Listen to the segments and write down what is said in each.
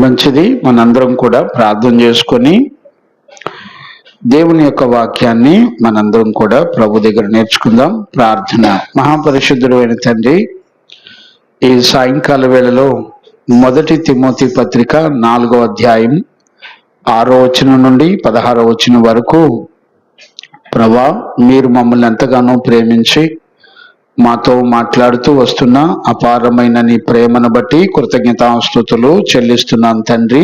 మంచిది. మనందరం కూడా ప్రార్థన చేసుకొని దేవుని యొక్క వాక్యాన్ని మనందరం కూడా ప్రభు దగ్గర నేర్చుకుందాం. ప్రార్థన. మహాపరిశుద్ధుడు అయిన తండ్రి, ఈ సాయంకాల వేళలో 1 తిమోతి పత్రిక 4వ అధ్యాయం 6వ వచనం నుండి 16వ వచనం వరకు ప్రభా, మీరు మమ్మల్ని ఎంతగానో ప్రేమించి మాతో మాట్లాడుతూ వస్తున్న అపారమైన నీ ప్రేమను బట్టి కృతజ్ఞతాస్తుతులు చెల్లిస్తున్నాను తండ్రి.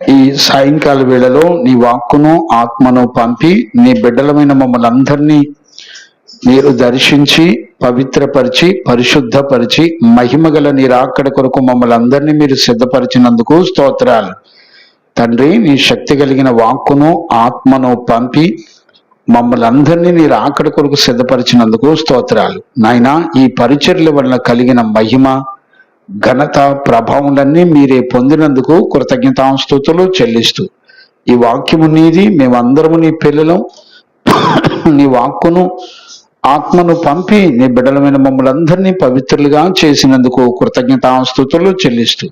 ఈ సాయంకాల వేళలో నీ వాక్కును ఆత్మను పంపి నీ బిడ్డలమైన మమ్మల్ని అందరినీ మీరు దర్శించి పవిత్రపరిచి పరిశుద్ధపరిచి మహిమగల నీ రాకడ కొరకు మమ్మల్ని అందరినీ మీరు సిద్ధపరిచినందుకు స్తోత్రాలు తండ్రి. నీ శక్తి కలిగిన వాక్కును ఆత్మను పంపి మమ్మల్ని అందరినీ నీ రాకడ కొరకు సిద్ధపరిచినందుకు స్తోత్రాలు నాయనా. ఈ పరిచర్ల వలన కలిగిన మహిమ ఘనత ప్రభావాలన్నీ మీరే పొందినందుకు కృతజ్ఞతాస్తుతులు చెల్లిస్తూ ఈ వాక్యము నీది, మేమందరము నీ పిల్లలం. నీ వాక్కును ఆత్మను పంపి నీ బిడ్డలమైన మమ్మల్ని అందరినీ పవిత్రులుగా చేసినందుకు కృతజ్ఞతాస్తుతులు చెల్లిస్తూ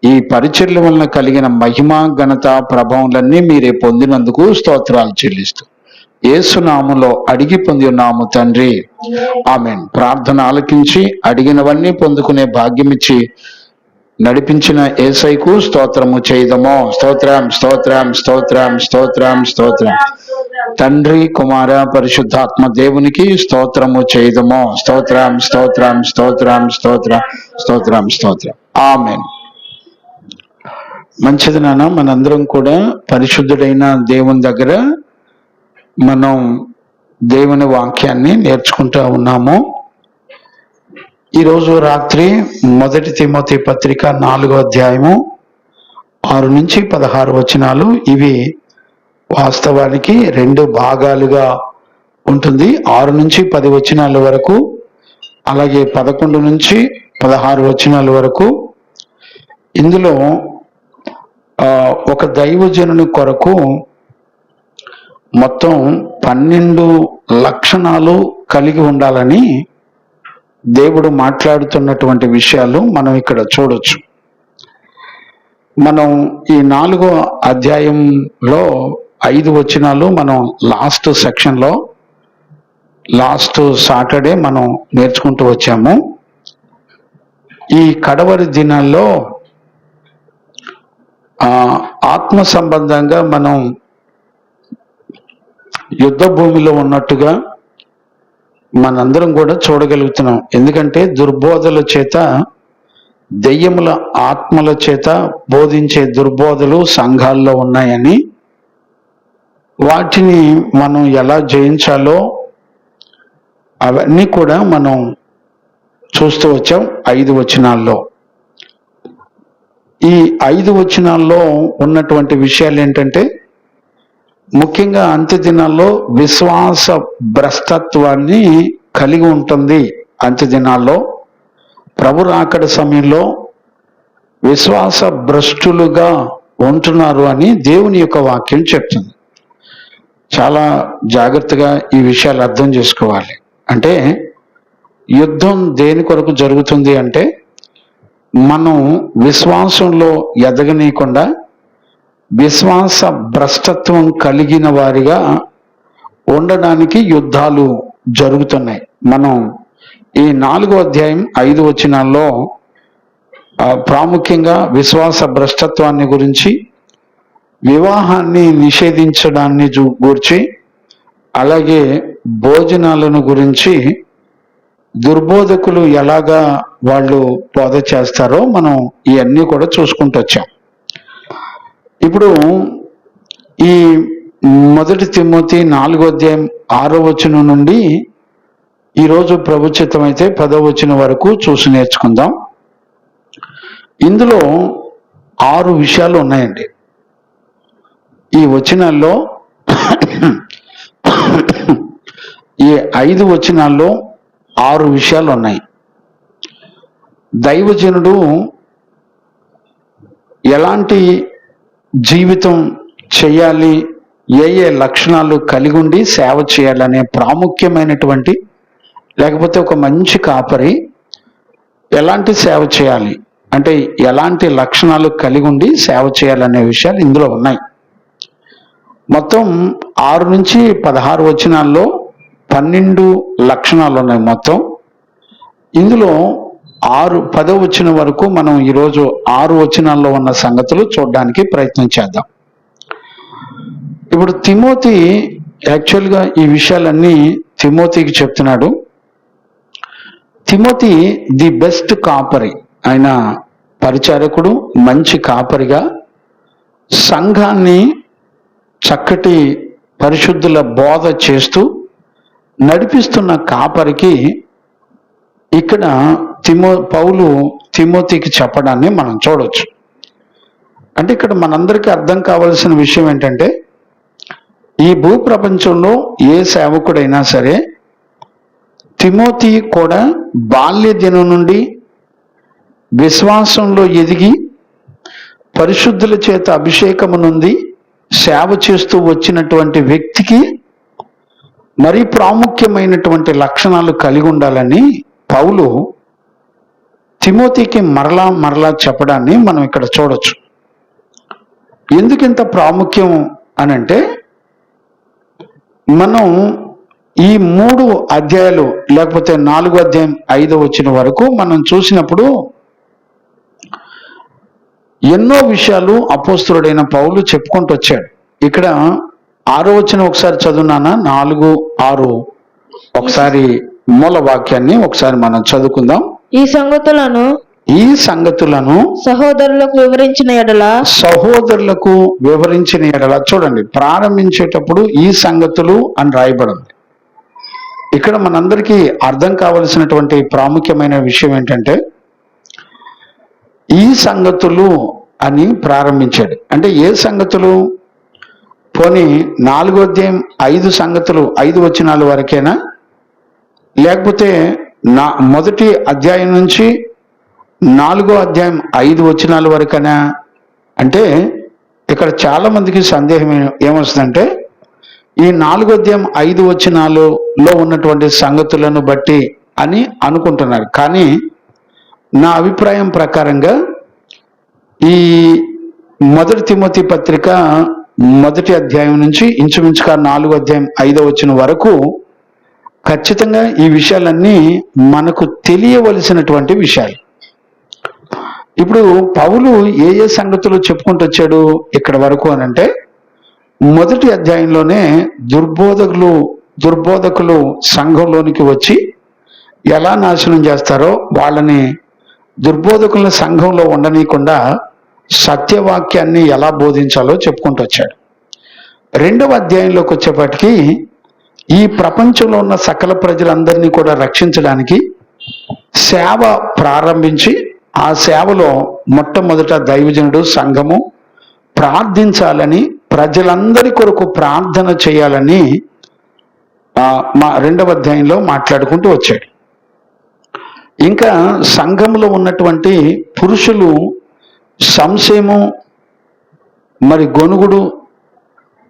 ఈ పరిచర్ల వలన కలిగిన మహిమ ఘనత ప్రభావాలన్నీ మీరే పొందినందుకు స్తోత్రాలు చెల్లిస్తూ యేసునామములో అడిగి పొంది ఉన్నాము తండ్రి, ఆమేన్. ప్రార్థన ఆలకించి అడిగినవన్నీ పొందుకునే భాగ్యమిచ్చి నడిపించిన యేసయ్యకు స్తోత్రము చేయదము. స్తోత్రం స్తోత్రం స్తోత్రం స్తోత్రం స్తోత్రం. తండ్రి కుమార పరిశుద్ధాత్మ దేవునికి స్తోత్రము చేయదము. స్తోత్రం స్తోత్రం స్తోత్రం స్తోత్రం స్తోత్రం స్తోత్రం. ఆమేన్. మంచిది నాన్న. మనందరం కూడా పరిశుద్ధుడైన దేవుని దగ్గర మనం దేవుని వాక్యాన్ని నేర్చుకుంటూ ఉన్నాము. ఈరోజు రాత్రి 1 తిమోతి పత్రిక 4వ అధ్యాయము 6 నుంచి 16 వచనాలు. ఇవి వాస్తవానికి 2 భాగాలుగా ఉంటుంది. 6 నుంచి 10 వచనాల వరకు, అలాగే 11 నుంచి 16 వచనాల వరకు. ఇందులో ఒక దైవజనుని కొరకు మొత్తం 12 లక్షణాలు కలిగి ఉండాలని దేవుడు మాట్లాడుతున్నటువంటి విషయాలు మనం ఇక్కడ చూడొచ్చు. మనం ఈ 4వ అధ్యాయంలో 5 వచనాలు మనం లాస్ట్ సెక్షన్లో లాస్ట్ సాటర్డే మనం నేర్చుకుంటూ వచ్చాము. ఈ కడవరి దినాల్లో ఆత్మ సంబంధంగా మనం యుద్ధ భూమిలో ఉన్నట్టుగా మనందరం కూడా చూడగలుగుతున్నాం. ఎందుకంటే దుర్బోధల చేత, దెయ్యముల ఆత్మల చేత బోధించే దుర్బోధలు సంఘాల్లో ఉన్నాయని, వాటిని మనం ఎలా జయించాలో అవన్నీ కూడా మనం చూస్తూ వచ్చాం 5 వచనాల్లో. ఈ 5 వచనాల్లో ఉన్నటువంటి విషయాలు ఏంటంటే, ముఖ్యంగా అంత్య దినాల్లో విశ్వాస భ్రష్టత్వాన్ని కలిగి ఉంటుంది. అంత్య దినాల్లో ప్రభు రాకడ సమయంలో విశ్వాస భ్రష్టులుగా ఉంటున్నారు అని దేవుని యొక్క వాక్యం చెప్తుంది. చాలా జాగ్రత్తగా ఈ విషయాలు అర్థం చేసుకోవాలి. అంటే యుద్ధం దేని కొరకు జరుగుతుంది అంటే, మనం విశ్వాసంలో ఎదగనీయకుండా విశ్వాస భ్రష్టత్వం కలిగిన వారిగా ఉండడానికి యుద్ధాలు జరుగుతున్నాయి. మనం ఈ 4వ అధ్యాయం 5 వచనాల్లో ప్రాముఖ్యంగా విశ్వాస భ్రష్టత్వాన్ని గురించి, వివాహాన్ని నిషేధించడాన్ని గూర్చి, అలాగే భోజనాలను గురించి, దుర్బోధకులు ఎలాగా వాళ్ళు బోధ చేస్తారో మనం ఇవన్నీ కూడా చూసుకుంటూ వచ్చాం. ఇప్పుడు ఈ 1 తిమోతి 4వ అధ్యాయం 6వ వచనం నుండి ఈరోజు ప్రభు చిత్తమైతే 10వ వచనం వరకు చూసి నేర్చుకుందాం. ఇందులో 6 విషయాలు ఉన్నాయండి. ఈ వచనాల్లో ఈ 5 వచనాల్లో 6 విషయాలు ఉన్నాయి. దైవజనుడు ఎలాంటి జీవితం చేయాలి, ఏ లక్షణాలు కలిగి ఉండి సేవ చేయాలనే ప్రాముఖ్యమైనటువంటి, లేకపోతే ఒక మంచి కాపరి ఎలాంటి సేవ చేయాలి, అంటే ఎలాంటి లక్షణాలు కలిగి ఉండి సేవ చేయాలనే విషయాలు ఇందులో ఉన్నాయి. మొత్తం 6 నుంచి 16 వచనాల్లో 12 లక్షణాలు ఉన్నాయి మొత్తం. ఇందులో 10వ వచనం వరకు మనం ఈరోజు 6 వచనాల్లో ఉన్న సంగతులు చూడడానికి ప్రయత్నం చేద్దాం. ఇప్పుడు తిమోతి యాక్చువల్గా ఈ విషయాలన్నీ తిమోతికి చెప్తున్నాడు. తిమోతి ది బెస్ట్ కాపరి, ఆయన పరిచారకుడు, మంచి కాపరిగా సంఘాన్ని చక్కటి పరిశుద్ధుల బోధ చేస్తూ నడిపిస్తున్న కాపరికి ఇక్కడ పౌలు తిమోతికి చెప్పడాన్ని మనం చూడవచ్చు. అంటే ఇక్కడ మనందరికీ అర్థం కావాల్సిన విషయం ఏంటంటే, ఈ భూప్రపంచంలో ఏ సేవకుడైనా సరే తిమోతి కూడా బాల్య దినం నుండి విశ్వాసంలో ఎదిగి పరిశుద్ధుల చేత అభిషేకము నుండి సేవ చేస్తూ వచ్చినటువంటి వ్యక్తికి మరీ ప్రాముఖ్యమైనటువంటి లక్షణాలు కలిగి ఉండాలని పౌలు తిమోతికి మరలా చెప్పడాన్ని మనం ఇక్కడ చూడొచ్చు. ఎందుకింత ప్రాముఖ్యం అనంటే, మనం ఈ 3 అధ్యాయాలు లేకపోతే 4వ అధ్యాయం 5వ వచనం వరకు మనం చూసినప్పుడు ఎన్నో విషయాలు అపోస్తలుడైన పౌలు చెప్పుకుంటూ వచ్చాడు. ఇక్కడ 6వ వచనం ఒకసారి చదువునానా, 4, 6 ఒకసారి మూల వాక్యాన్ని ఒకసారి మనం చదువుకుందాం. ఈ సంగతులను సహోదరులకు వివరించిన ఎడల చూడండి, ప్రారంభించేటప్పుడు ఈ సంగతులు అని రాయబడింది. ఇక్కడ మనందరికీ అర్థం కావలసినటువంటి ప్రాముఖ్యమైన విషయం ఏంటంటే, ఈ సంగతులు అని ప్రారంభించాడు. అంటే ఏ సంగతులు? పోనీ 4వ అధ్యాయం 5 సంగతులు 5 వచనాల వరకేనా, లేకపోతే మొదటి అధ్యాయం నుంచి 4వ అధ్యాయం 5 వచనాల వరకైనా? అంటే ఇక్కడ చాలా మందికి సందేహం ఏమొస్తుందంటే, ఈ 4వ అధ్యాయం 5 వచనాలలో ఉన్నటువంటి సంగతులను బట్టి అని అనుకుంటున్నారు. కానీ నా అభిప్రాయం ప్రకారంగా ఈ మొదటి తిమోతి పత్రిక మొదటి అధ్యాయం నుంచి ఇంచుమించుగా 4వ అధ్యాయం 5వ వచనం వరకు ఖచ్చితంగా ఈ విషయాలన్నీ మనకు తెలియవలసినటువంటి విషయాలు. ఇప్పుడు పౌలు ఏ సంగతులు చెప్పుకుంటూ వచ్చాడు ఇక్కడ వరకు అనంటే, మొదటి అధ్యాయంలోనే దుర్బోధకులు సంఘంలోనికి వచ్చి ఎలా నాశనం చేస్తారో, వాళ్ళని దుర్బోధకుల సంఘంలో ఉండనీయకుండా సత్యవాక్యాన్ని ఎలా బోధించాలో చెప్పుకుంటూ వచ్చాడు. 2వ అధ్యాయంలోకి వచ్చేప్పటికీ ఈ ప్రపంచంలో ఉన్న సకల ప్రజలందరినీ కూడా రక్షించడానికి సేవ ప్రారంభించి, ఆ సేవలో మొట్టమొదట దైవజనుడు, సంఘము ప్రార్థించాలని, ప్రజలందరి కొరకు ప్రార్థన చేయాలని 2వ అధ్యాయంలో మాట్లాడుకుంటూ వచ్చాడు. ఇంకా సంఘంలో ఉన్నటువంటి పురుషులు సంశయము, మరి గొనుగుడు,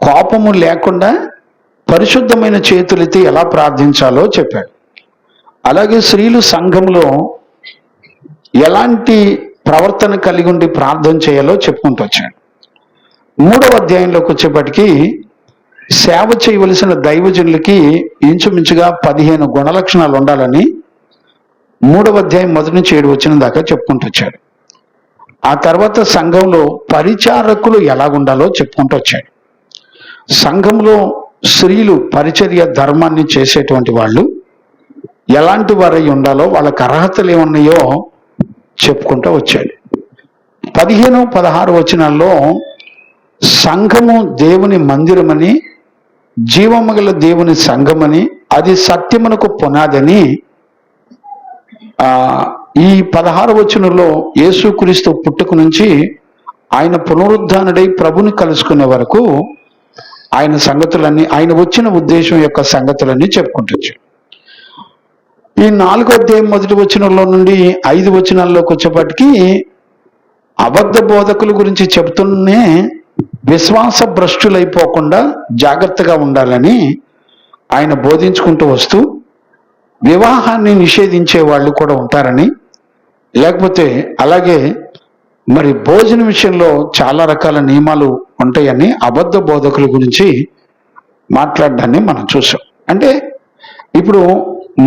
కోపము లేకుండా పరిశుద్ధమైన చేతులెత్తి ఎలా ప్రార్థించాలో చెప్పాడు. అలాగే స్త్రీలు సంఘంలో ఎలాంటి ప్రవర్తన కలిగి ఉండి ప్రార్థన చేయాలో చెప్పుకుంటూ వచ్చాడు. 3వ అధ్యాయంలోకి వచ్చేప్పటికీ సేవ చేయవలసిన దైవజనులకి ఇంచుమించుగా 15 గుణలక్షణాలు ఉండాలని 3వ అధ్యాయం 1 నుంచి 7 వచనం దాకా చెప్పుకుంటూ వచ్చాడు. ఆ తర్వాత సంఘంలో పరిచారకులు ఎలాగుండాలో చెప్పుకుంటూ వచ్చాడు. సంఘంలో స్త్రీలు పరిచర్య ధర్మాన్ని చేసేటువంటి వాళ్ళు ఎలాంటి వారై ఉండాలో, వాళ్ళకి అర్హతలు ఏమున్నాయో చెప్పుకుంటూ వచ్చాడు. 15, 16 వచనాల్లో సంఘము దేవుని మందిరమని, జీవము గల దేవుని సంఘమని, అది సత్యమునకు పునాదని, ఈ 16 వచనంలో యేసుక్రీస్తు పుట్టుక నుంచి ఆయన పునరుద్ధానుడై ప్రభుని కలుసుకునే వరకు ఆయన సంగతులన్నీ, ఆయన వచ్చిన ఉద్దేశం యొక్క సంగతులన్నీ చెప్పుకుంటొచ్చు. ఈ 4వ అధ్యాయం 1వ వచనంలో నుండి 5 వచనాల్లోకి వచ్చేప్పటికీ అబద్ధ బోధకుల గురించి చెబుతూనే విశ్వాస భ్రష్టులైపోకుండా జాగ్రత్తగా ఉండాలని ఆయన బోధించుకుంటూ వస్తూ, వివాహాన్ని నిషేధించే వాళ్ళు కూడా ఉంటారని, లేకపోతే అలాగే మరి భోజన విషయంలో చాలా రకాల నియమాలు ఉంటాయని అబద్ధ బోధకుల గురించి మాట్లాడడాన్ని మనం చూసాం. అంటే ఇప్పుడు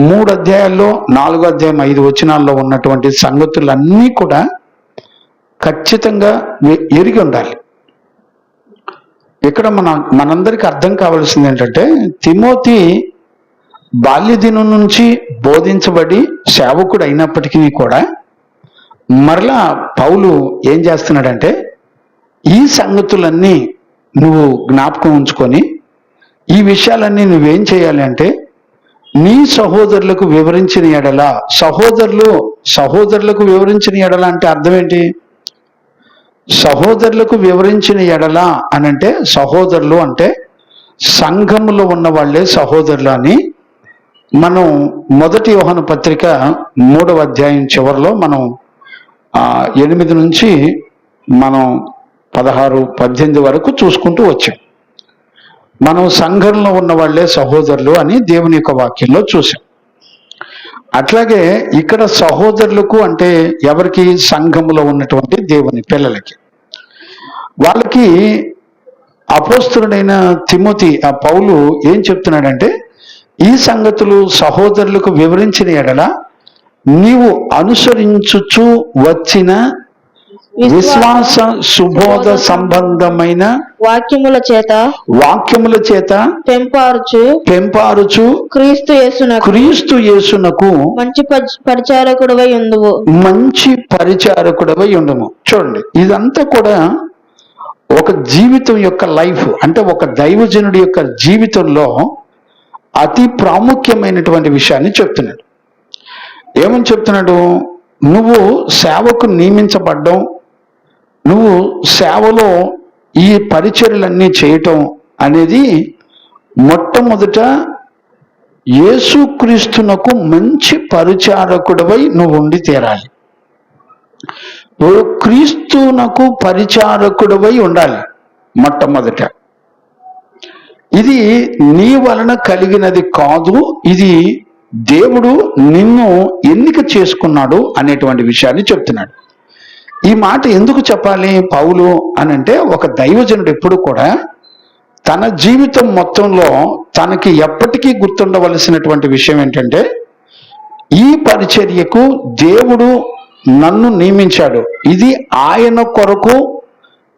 3 అధ్యాయాల్లో 4వ అధ్యాయం 5 వచనాల్లో ఉన్నటువంటి సంగతులన్నీ కూడా ఖచ్చితంగా ఎరిగి ఉండాలి. ఇక్కడ మనందరికీ అర్థం కావాల్సింది ఏంటంటే, తిమోతి బాల్యదినం నుంచి బోధించబడి సేవకుడు అయినప్పటికీ కూడా మరలా పౌలు ఏం చేస్తున్నాడంటే, ఈ సంగతులన్నీ నువ్వు జ్ఞాపకం ఉంచుకొని ఈ విషయాలన్నీ నువ్వేం చేయాలి అంటే, నీ సహోదరులకు వివరించిన ఎడల, సహోదరులకు వివరించిన ఎడల అంటే అర్థం ఏంటి? సహోదరులకు వివరించిన ఎడల అని అంటే, సహోదరులు అంటే సంఘములో ఉన్న వాళ్ళే సహోదరులు అని మనం 1 యోహాను పత్రిక 3వ అధ్యాయం చివరిలో మనం 8 నుంచి మనం 16, 18 వరకు చూసుకుంటూ వచ్చాం. మనం సంఘంలో ఉన్న వాళ్ళే సహోదరులు అని దేవుని యొక్క వాక్యంలో చూసాం. అట్లాగే ఇక్కడ సహోదరులకు అంటే ఎవరికి? సంఘములో ఉన్నటువంటి దేవుని పిల్లలకి. వాళ్ళకి అపోస్తలుడైన తిమోతి పౌలు ఏం చెప్తున్నాడంటే, ఈ సంగతులు సహోదరులకు వివరించిన ఎడల నీవు అనుసరించుచు వచ్చిన విశ్వాస సుబోధ సంబంధమైన వాక్యముల చేత పెంపారుచు క్రీస్తు యేసునకు మంచి పరిచారకుడవై ఉండుము. చూడండి, ఇదంతా కూడా ఒక జీవితం యొక్క లైఫ్, అంటే ఒక దైవజనుడి యొక్క జీవితంలో అతి ప్రాముఖ్యమైనటువంటి విషయాన్ని చెప్తున్నాడు. ఏమని చెప్తున్నాడు? నువ్వు సేవకు నియమించబడ్డం, నువ్వు సేవలో ఈ పరిచర్యలన్నీ చేయటం అనేది మొట్టమొదట యేసుక్రీస్తునకు మంచి పరిచారకుడివై నువ్వు ఉండి తీరాలి. క్రీస్తునకు పరిచారకుడివై ఉండాలి మొట్టమొదట. ఇది నీ వలన కలిగినది కాదు, ఇది దేవుడు నిన్ను ఎన్నిక చేసుకున్నాడు అనేటువంటి విషయాన్ని చెప్తున్నాడు. ఈ మాట ఎందుకు చెప్పాలి పౌలు అని అంటే, ఒక దైవజనుడు ఎప్పుడు కూడా తన జీవితం మొత్తంలో తనకి ఎప్పటికీ గుర్తుండవలసినటువంటి విషయం ఏంటంటే, ఈ పరిచర్యకు దేవుడు నన్ను నియమించాడు, ఇది ఆయన కొరకు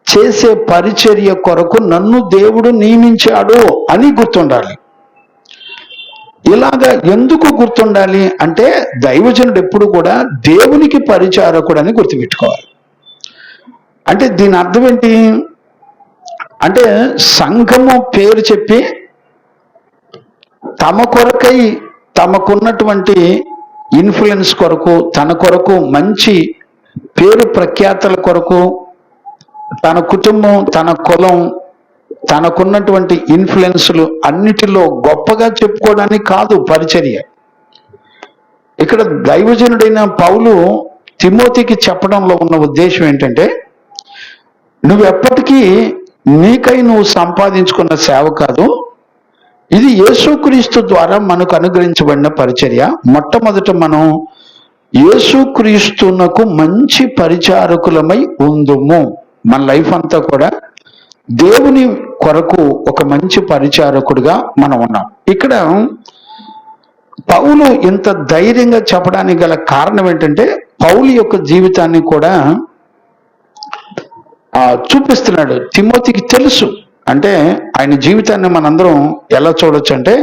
చేసే పరిచర్య కొరకు నన్ను దేవుడు నియమించాడు అని గుర్తుండాలి. ఇలాగా ఎందుకు గుర్తుండాలి అంటే, దైవజనుడు ఎప్పుడు కూడా దేవునికి పరిచారకుడు అని గుర్తుపెట్టుకోవాలి. అంటే దీని అర్థం ఏంటి అంటే, సంఘము పేరు చెప్పి తమ కొరకై తమకున్నటువంటి ఇన్ఫ్లుయెన్స్ కొరకు, తన కొరకు మంచి పేరు ప్రఖ్యాతల కొరకు, తన కుటుంబం, తన కులం, తనకున్నటువంటి ఇన్ఫ్లుయెన్స్లు అన్నిటిలో గొప్పగా చెప్పుకోవడానికి కాదు పరిచర్య. ఇక్కడ దైవజనుడైన పౌలు తిమోతికి చెప్పడంలో ఉన్న ఉద్దేశం ఏంటంటే, నువ్వెప్పటికీ నీకై నువ్వు సంపాదించుకున్న సేవ కాదు, ఇది యేసుక్రీస్తు ద్వారా మనకు అనుగ్రహించబడిన పరిచర్య. మొట్టమొదట మనం యేసుక్రీస్తునకు మంచి పరిచారకులమై ఉందుము. మన లైఫ్ అంతా కూడా దేవుని కొరకు ఒక మంచి పరిచారకుడిగా మనం ఉన్నాం. ఇక్కడ పౌలు ఇంత ధైర్యంగా చెప్పడానికి గల కారణం ఏంటంటే, పౌలు యొక్క జీవితాన్ని కూడా చూపిస్తున్నాడు. తిమోతికి తెలుసు, అంటే ఆయన జీవితాన్ని మనందరం ఎలా చూడొచ్చు అంటే,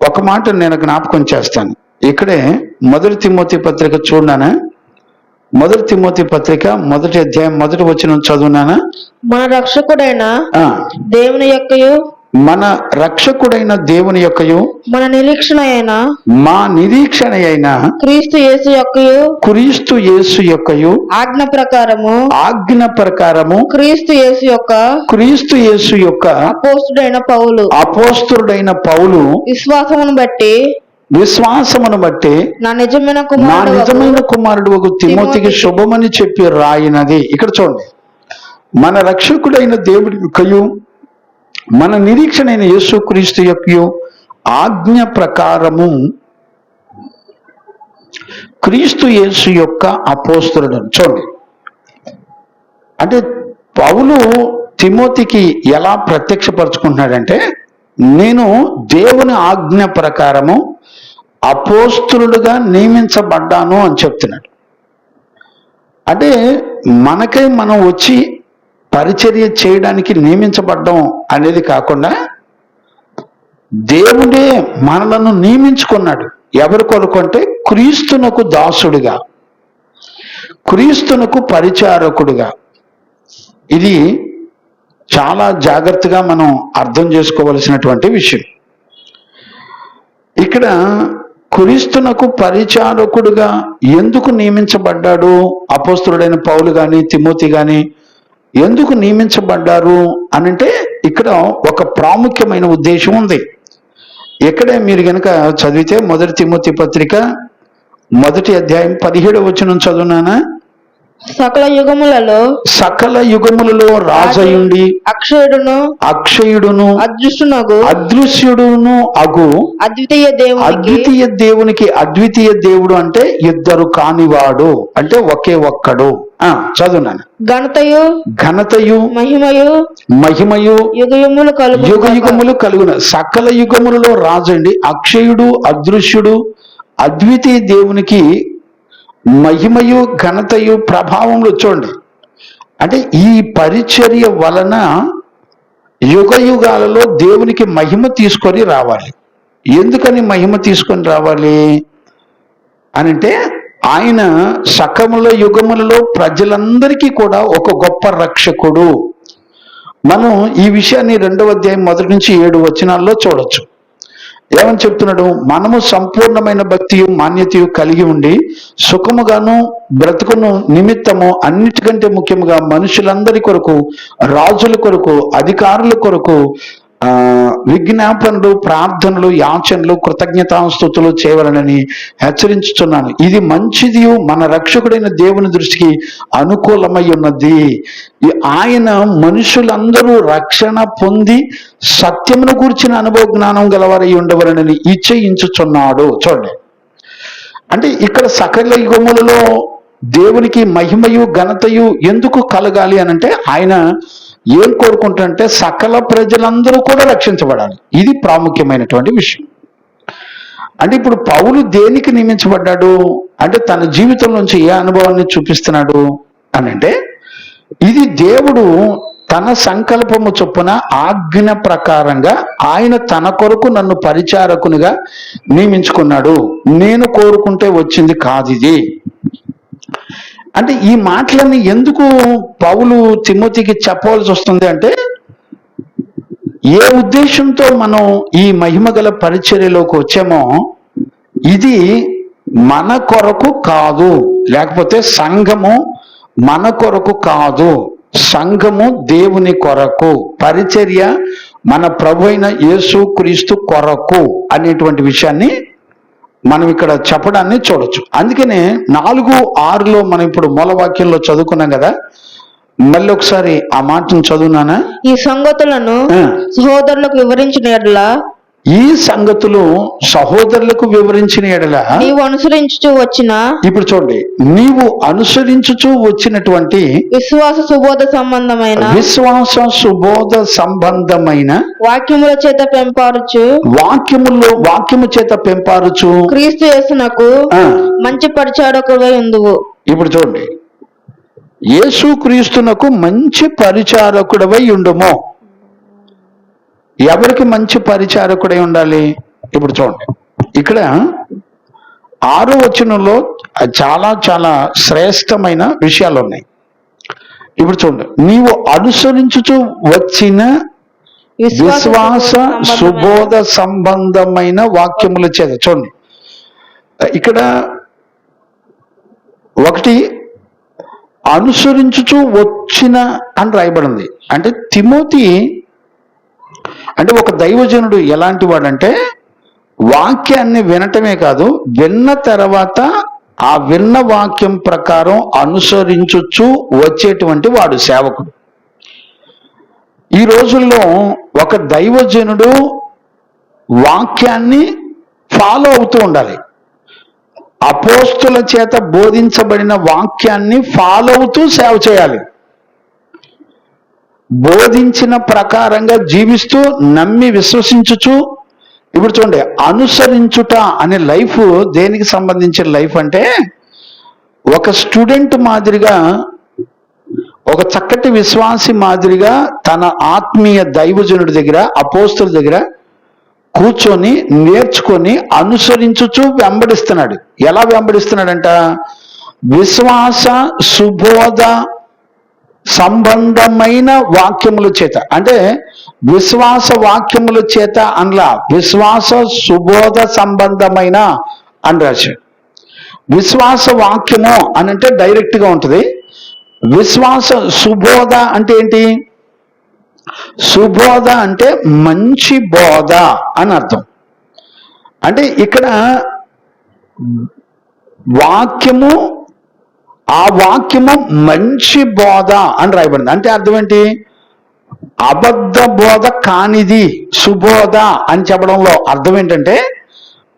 ఒక మాట నేను జ్ఞాపకం చేస్తాను. ఇక్కడే 1 తిమోతి పత్రిక చూడనా? 1 తిమోతి పత్రిక 1వ అధ్యాయం 1వ వచనం చదువునానా? మన రక్షకుడైన దేవుని యొక్కయు మన మా నిరీక్షణ అయిన క్రీస్తు యేసు యొక్కయు ఆజ్ఞ ప్రకారము క్రీస్తు యేసు యొక్క అపోస్తుడైన పౌలు విశ్వాసమును బట్టి నా నిజమైన కుమారుడు తిమోతికి శుభమని చెప్పి రాయినది. ఇక్కడ చూడండి, మన రక్షకుడైన దేవుడి యొక్కయు మన నిరీక్షణ అయిన యేసుక్రీస్తు యొక్క ఆజ్ఞ ప్రకారము క్రీస్తు యేసు యొక్క అపోస్తలుడు. చూడండి, అంటే పౌలు తిమోతికి ఎలా ప్రత్యక్షపరుచుకుంటున్నాడంటే, నేను దేవుని ఆజ్ఞ ప్రకారము అపోస్తలుడుగా నియమించబడ్డాను అని చెప్తున్నాడు. అంటే మనకై మనం వచ్చి పరిచర్య చేయడానికి నియమించబడ్డం అనేది కాకుండా దేవుడే మనలను నియమించుకున్నాడు. ఎవరి కొరకు అంటే క్రీస్తునకు దాసుడిగా, క్రీస్తునకు పరిచారకుడుగా. ఇది చాలా జాగ్రత్తగా మనం అర్థం చేసుకోవలసినటువంటి విషయం. ఇక్కడ క్రీస్తునకు పరిచారకుడుగా ఎందుకు నియమించబడ్డాడు అపోస్తలుడైన పౌలు గాని తిమోతి గాని ఎందుకు నియమించబడ్డారు అనంటే ఇక్కడ ఒక ప్రాముఖ్యమైన ఉద్దేశం ఉంది. ఇక్కడే మీరు గనక చదివితే 1 తిమోతి పత్రిక 1వ అధ్యాయం 17వ వచనం చదువునానా? సకల యుగములలో రాజయుండి అక్షయుడును అదృశ్యుడును అగు అద్వితీయ దేవునికి, అద్వితీయ దేవుడు అంటే ఇద్దరు కానివాడు, అంటే ఒకే ఒక్కడు. చదువునాను. ఘనతయు మహిమయు యుగయుగములు కలుగున. సకల యుగములలో రాజండి, అక్షయుడు అదృశ్యుడు అద్వితీయ దేవునికి మహిమయు ఘనతయు ప్రభావములు. చూడండి, అంటే ఈ పరిచర్య వలన యుగయుగాలలో దేవునికి మహిమ తీసుకొని రావాలి. ఎందుకని మహిమ తీసుకొని రావాలి అనంటే, ఆయన సకముల యుగములలో ప్రజలందరికీ కూడా ఒక గొప్ప రక్షకుడు. మనం ఈ విషయాన్ని 2వ అధ్యాయం 1 నుంచి 7 వచనాల్లో చూడొచ్చు. ఏమని చెప్తున్నాడు? మనము సంపూర్ణమైన భక్తియు మాన్యతయు కలిగి ఉండి సుఖముగాను బ్రతుకును నిమిత్తము అన్నిటికంటే ముఖ్యముగా మనుషులందరి కొరకు, రాజుల కొరకు, అధికారుల కొరకు విజ్ఞాపనలు, ప్రార్థనలు, యాచనలు, కృతజ్ఞతాస్తుతులు చేయవలనని హెచ్చరించుచున్నాను. ఇది మంచిది, మన రక్షకుడైన దేవుని దృష్టికి అనుకూలమై ఉన్నది. ఆయన మనుషులందరూ రక్షణ పొంది సత్యమును గూర్చిన అనుభవ జ్ఞానం గలవారై ఉండవలనని ఇచ్చయించుచున్నాడు. చూడండి, అంటే ఇక్కడ సకల యుగములలో దేవునికి మహిమయు ఘనతయు ఎందుకు కలగాలి అనంటే, ఆయన ఏం కోరుకుంటారంటే సకల ప్రజలందరూ కూడా రక్షించబడాలి. ఇది ప్రాముఖ్యమైనటువంటి విషయం. అంటే ఇప్పుడు పౌలు దేనికి నియమించబడ్డాడు అంటే, తన జీవితం నుంచి ఏ అనుభవాన్ని చూపిస్తున్నాడు అనంటే, ఇది దేవుడు తన సంకల్పము చొప్పున ఆజ్ఞ ప్రకారంగా ఆయన తన కొరకు నన్ను పరిచారకునిగా నియమించుకున్నాడు. నేను కోరుకుంటే వచ్చింది కాదు ఇది. అంటే ఈ మాటలన్నీ ఎందుకు పౌలు తిమోతికి చెప్పవలసి వస్తుంది అంటే, ఏ ఉద్దేశంతో మనం ఈ మహిమగల పరిచర్యలోకి వచ్చామో ఇది మన కొరకు కాదు, లేకపోతే సంఘము మన కొరకు కాదు, సంఘము దేవుని కొరకు, పరిచర్య మన ప్రభు అయిన యేసు క్రీస్తు కొరకు అనేటువంటి విషయాన్ని మనం ఇక్కడ చెప్పడాన్ని చూడొచ్చు. అందుకనే 4:6లో మనం ఇప్పుడు మూలవాక్యంలో చదువుకున్నాం కదా, మళ్ళీ ఒకసారి ఆ మాటను చదువునానా? ఈ సంగతులను సహోదరులకు వివరించిన ఎడల, ఈ సంగతులు సహోదరులకు వివరించిన ఎడల నీవు అనుసరించుచూ వచ్చిన, ఇప్పుడు చూడండి, నీవు అనుసరించుచూ వచ్చినటువంటి విశ్వాస సుబోధ సంబంధమైన వాక్యముల చేత పెంపారుచు, వాక్యము చేత పెంపారుచు క్రీస్తు యేసునకు మంచి పరిచారకుడై ఉందువు. ఇప్పుడు చూడండి, యేసు క్రీస్తునకు మంచి పరిచారకుడవై ఉండుము. ఎవరికి మంచి పరిచారకుడై ఉండాలి? ఇప్పుడు చూడండి, ఇక్కడ 6వ వచనంలో చాలా చాలా శ్రేష్టమైన విషయాలు ఉన్నాయి. ఇప్పుడు చూడండి, నీవు అనుసరించుచు వచ్చిన విశ్వాస సుబోధ సంబంధమైన వాక్యముల చేత. చూడండి, ఇక్కడ ఒకటి అనుసరించుచు వచ్చిన అని రాయబడింది. అంటే తిమోతి అంటే ఒక దైవజనుడు ఎలాంటి వాడంటే, వాక్యాన్ని వినటమే కాదు, విన్న తర్వాత ఆ విన్న వాక్యం ప్రకారం అనుసరించుచు వచ్చేటువంటి వాడు సేవకుడు. ఈ రోజుల్లో ఒక దైవజనుడు వాక్యాన్ని ఫాలో అవుతూ ఉండాలి. అపోస్తుల చేత బోధించబడిన వాక్యాన్ని ఫాలో అవుతూ సేవ చేయాలి. బోధించిన ప్రకారంగా జీవిస్తూ నమ్మి విశ్వసించుచు, ఇప్పుడు చూడండి, అనుసరించుట అనే లైఫ్ దేనికి సంబంధించిన లైఫ్ అంటే, ఒక స్టూడెంట్ మాదిరిగా, ఒక చక్కటి విశ్వాసి మాదిరిగా తన ఆత్మీయ దైవజనుడి దగ్గర, అపోస్తుల దగ్గర కూర్చొని నేర్చుకొని అనుసరించుచు వెంబడిస్తున్నాడు. ఎలా వెంబడిస్తున్నాడంట? విశ్వాస సుబోధ సంబంధమైన వాక్యముల చేత. అంటే విశ్వాస వాక్యముల చేత అనలా, విశ్వాస సుబోధ సంబంధమైన అని రాశాడు. విశ్వాస వాక్యము అని అంటే డైరెక్ట్ గా ఉంటుంది. విశ్వాస సుబోధ అంటే ఏంటి? సుబోధ అంటే మంచి బోధ అని అర్థం. అంటే ఇక్కడ వాక్యము, ఆ వాక్యము మంచి బోధ అని రాయబడింది. అంటే అర్థం ఏంటి? అబద్ధ బోధ కానిది సుబోధ అని చెప్పడంలో అర్థం ఏంటంటే,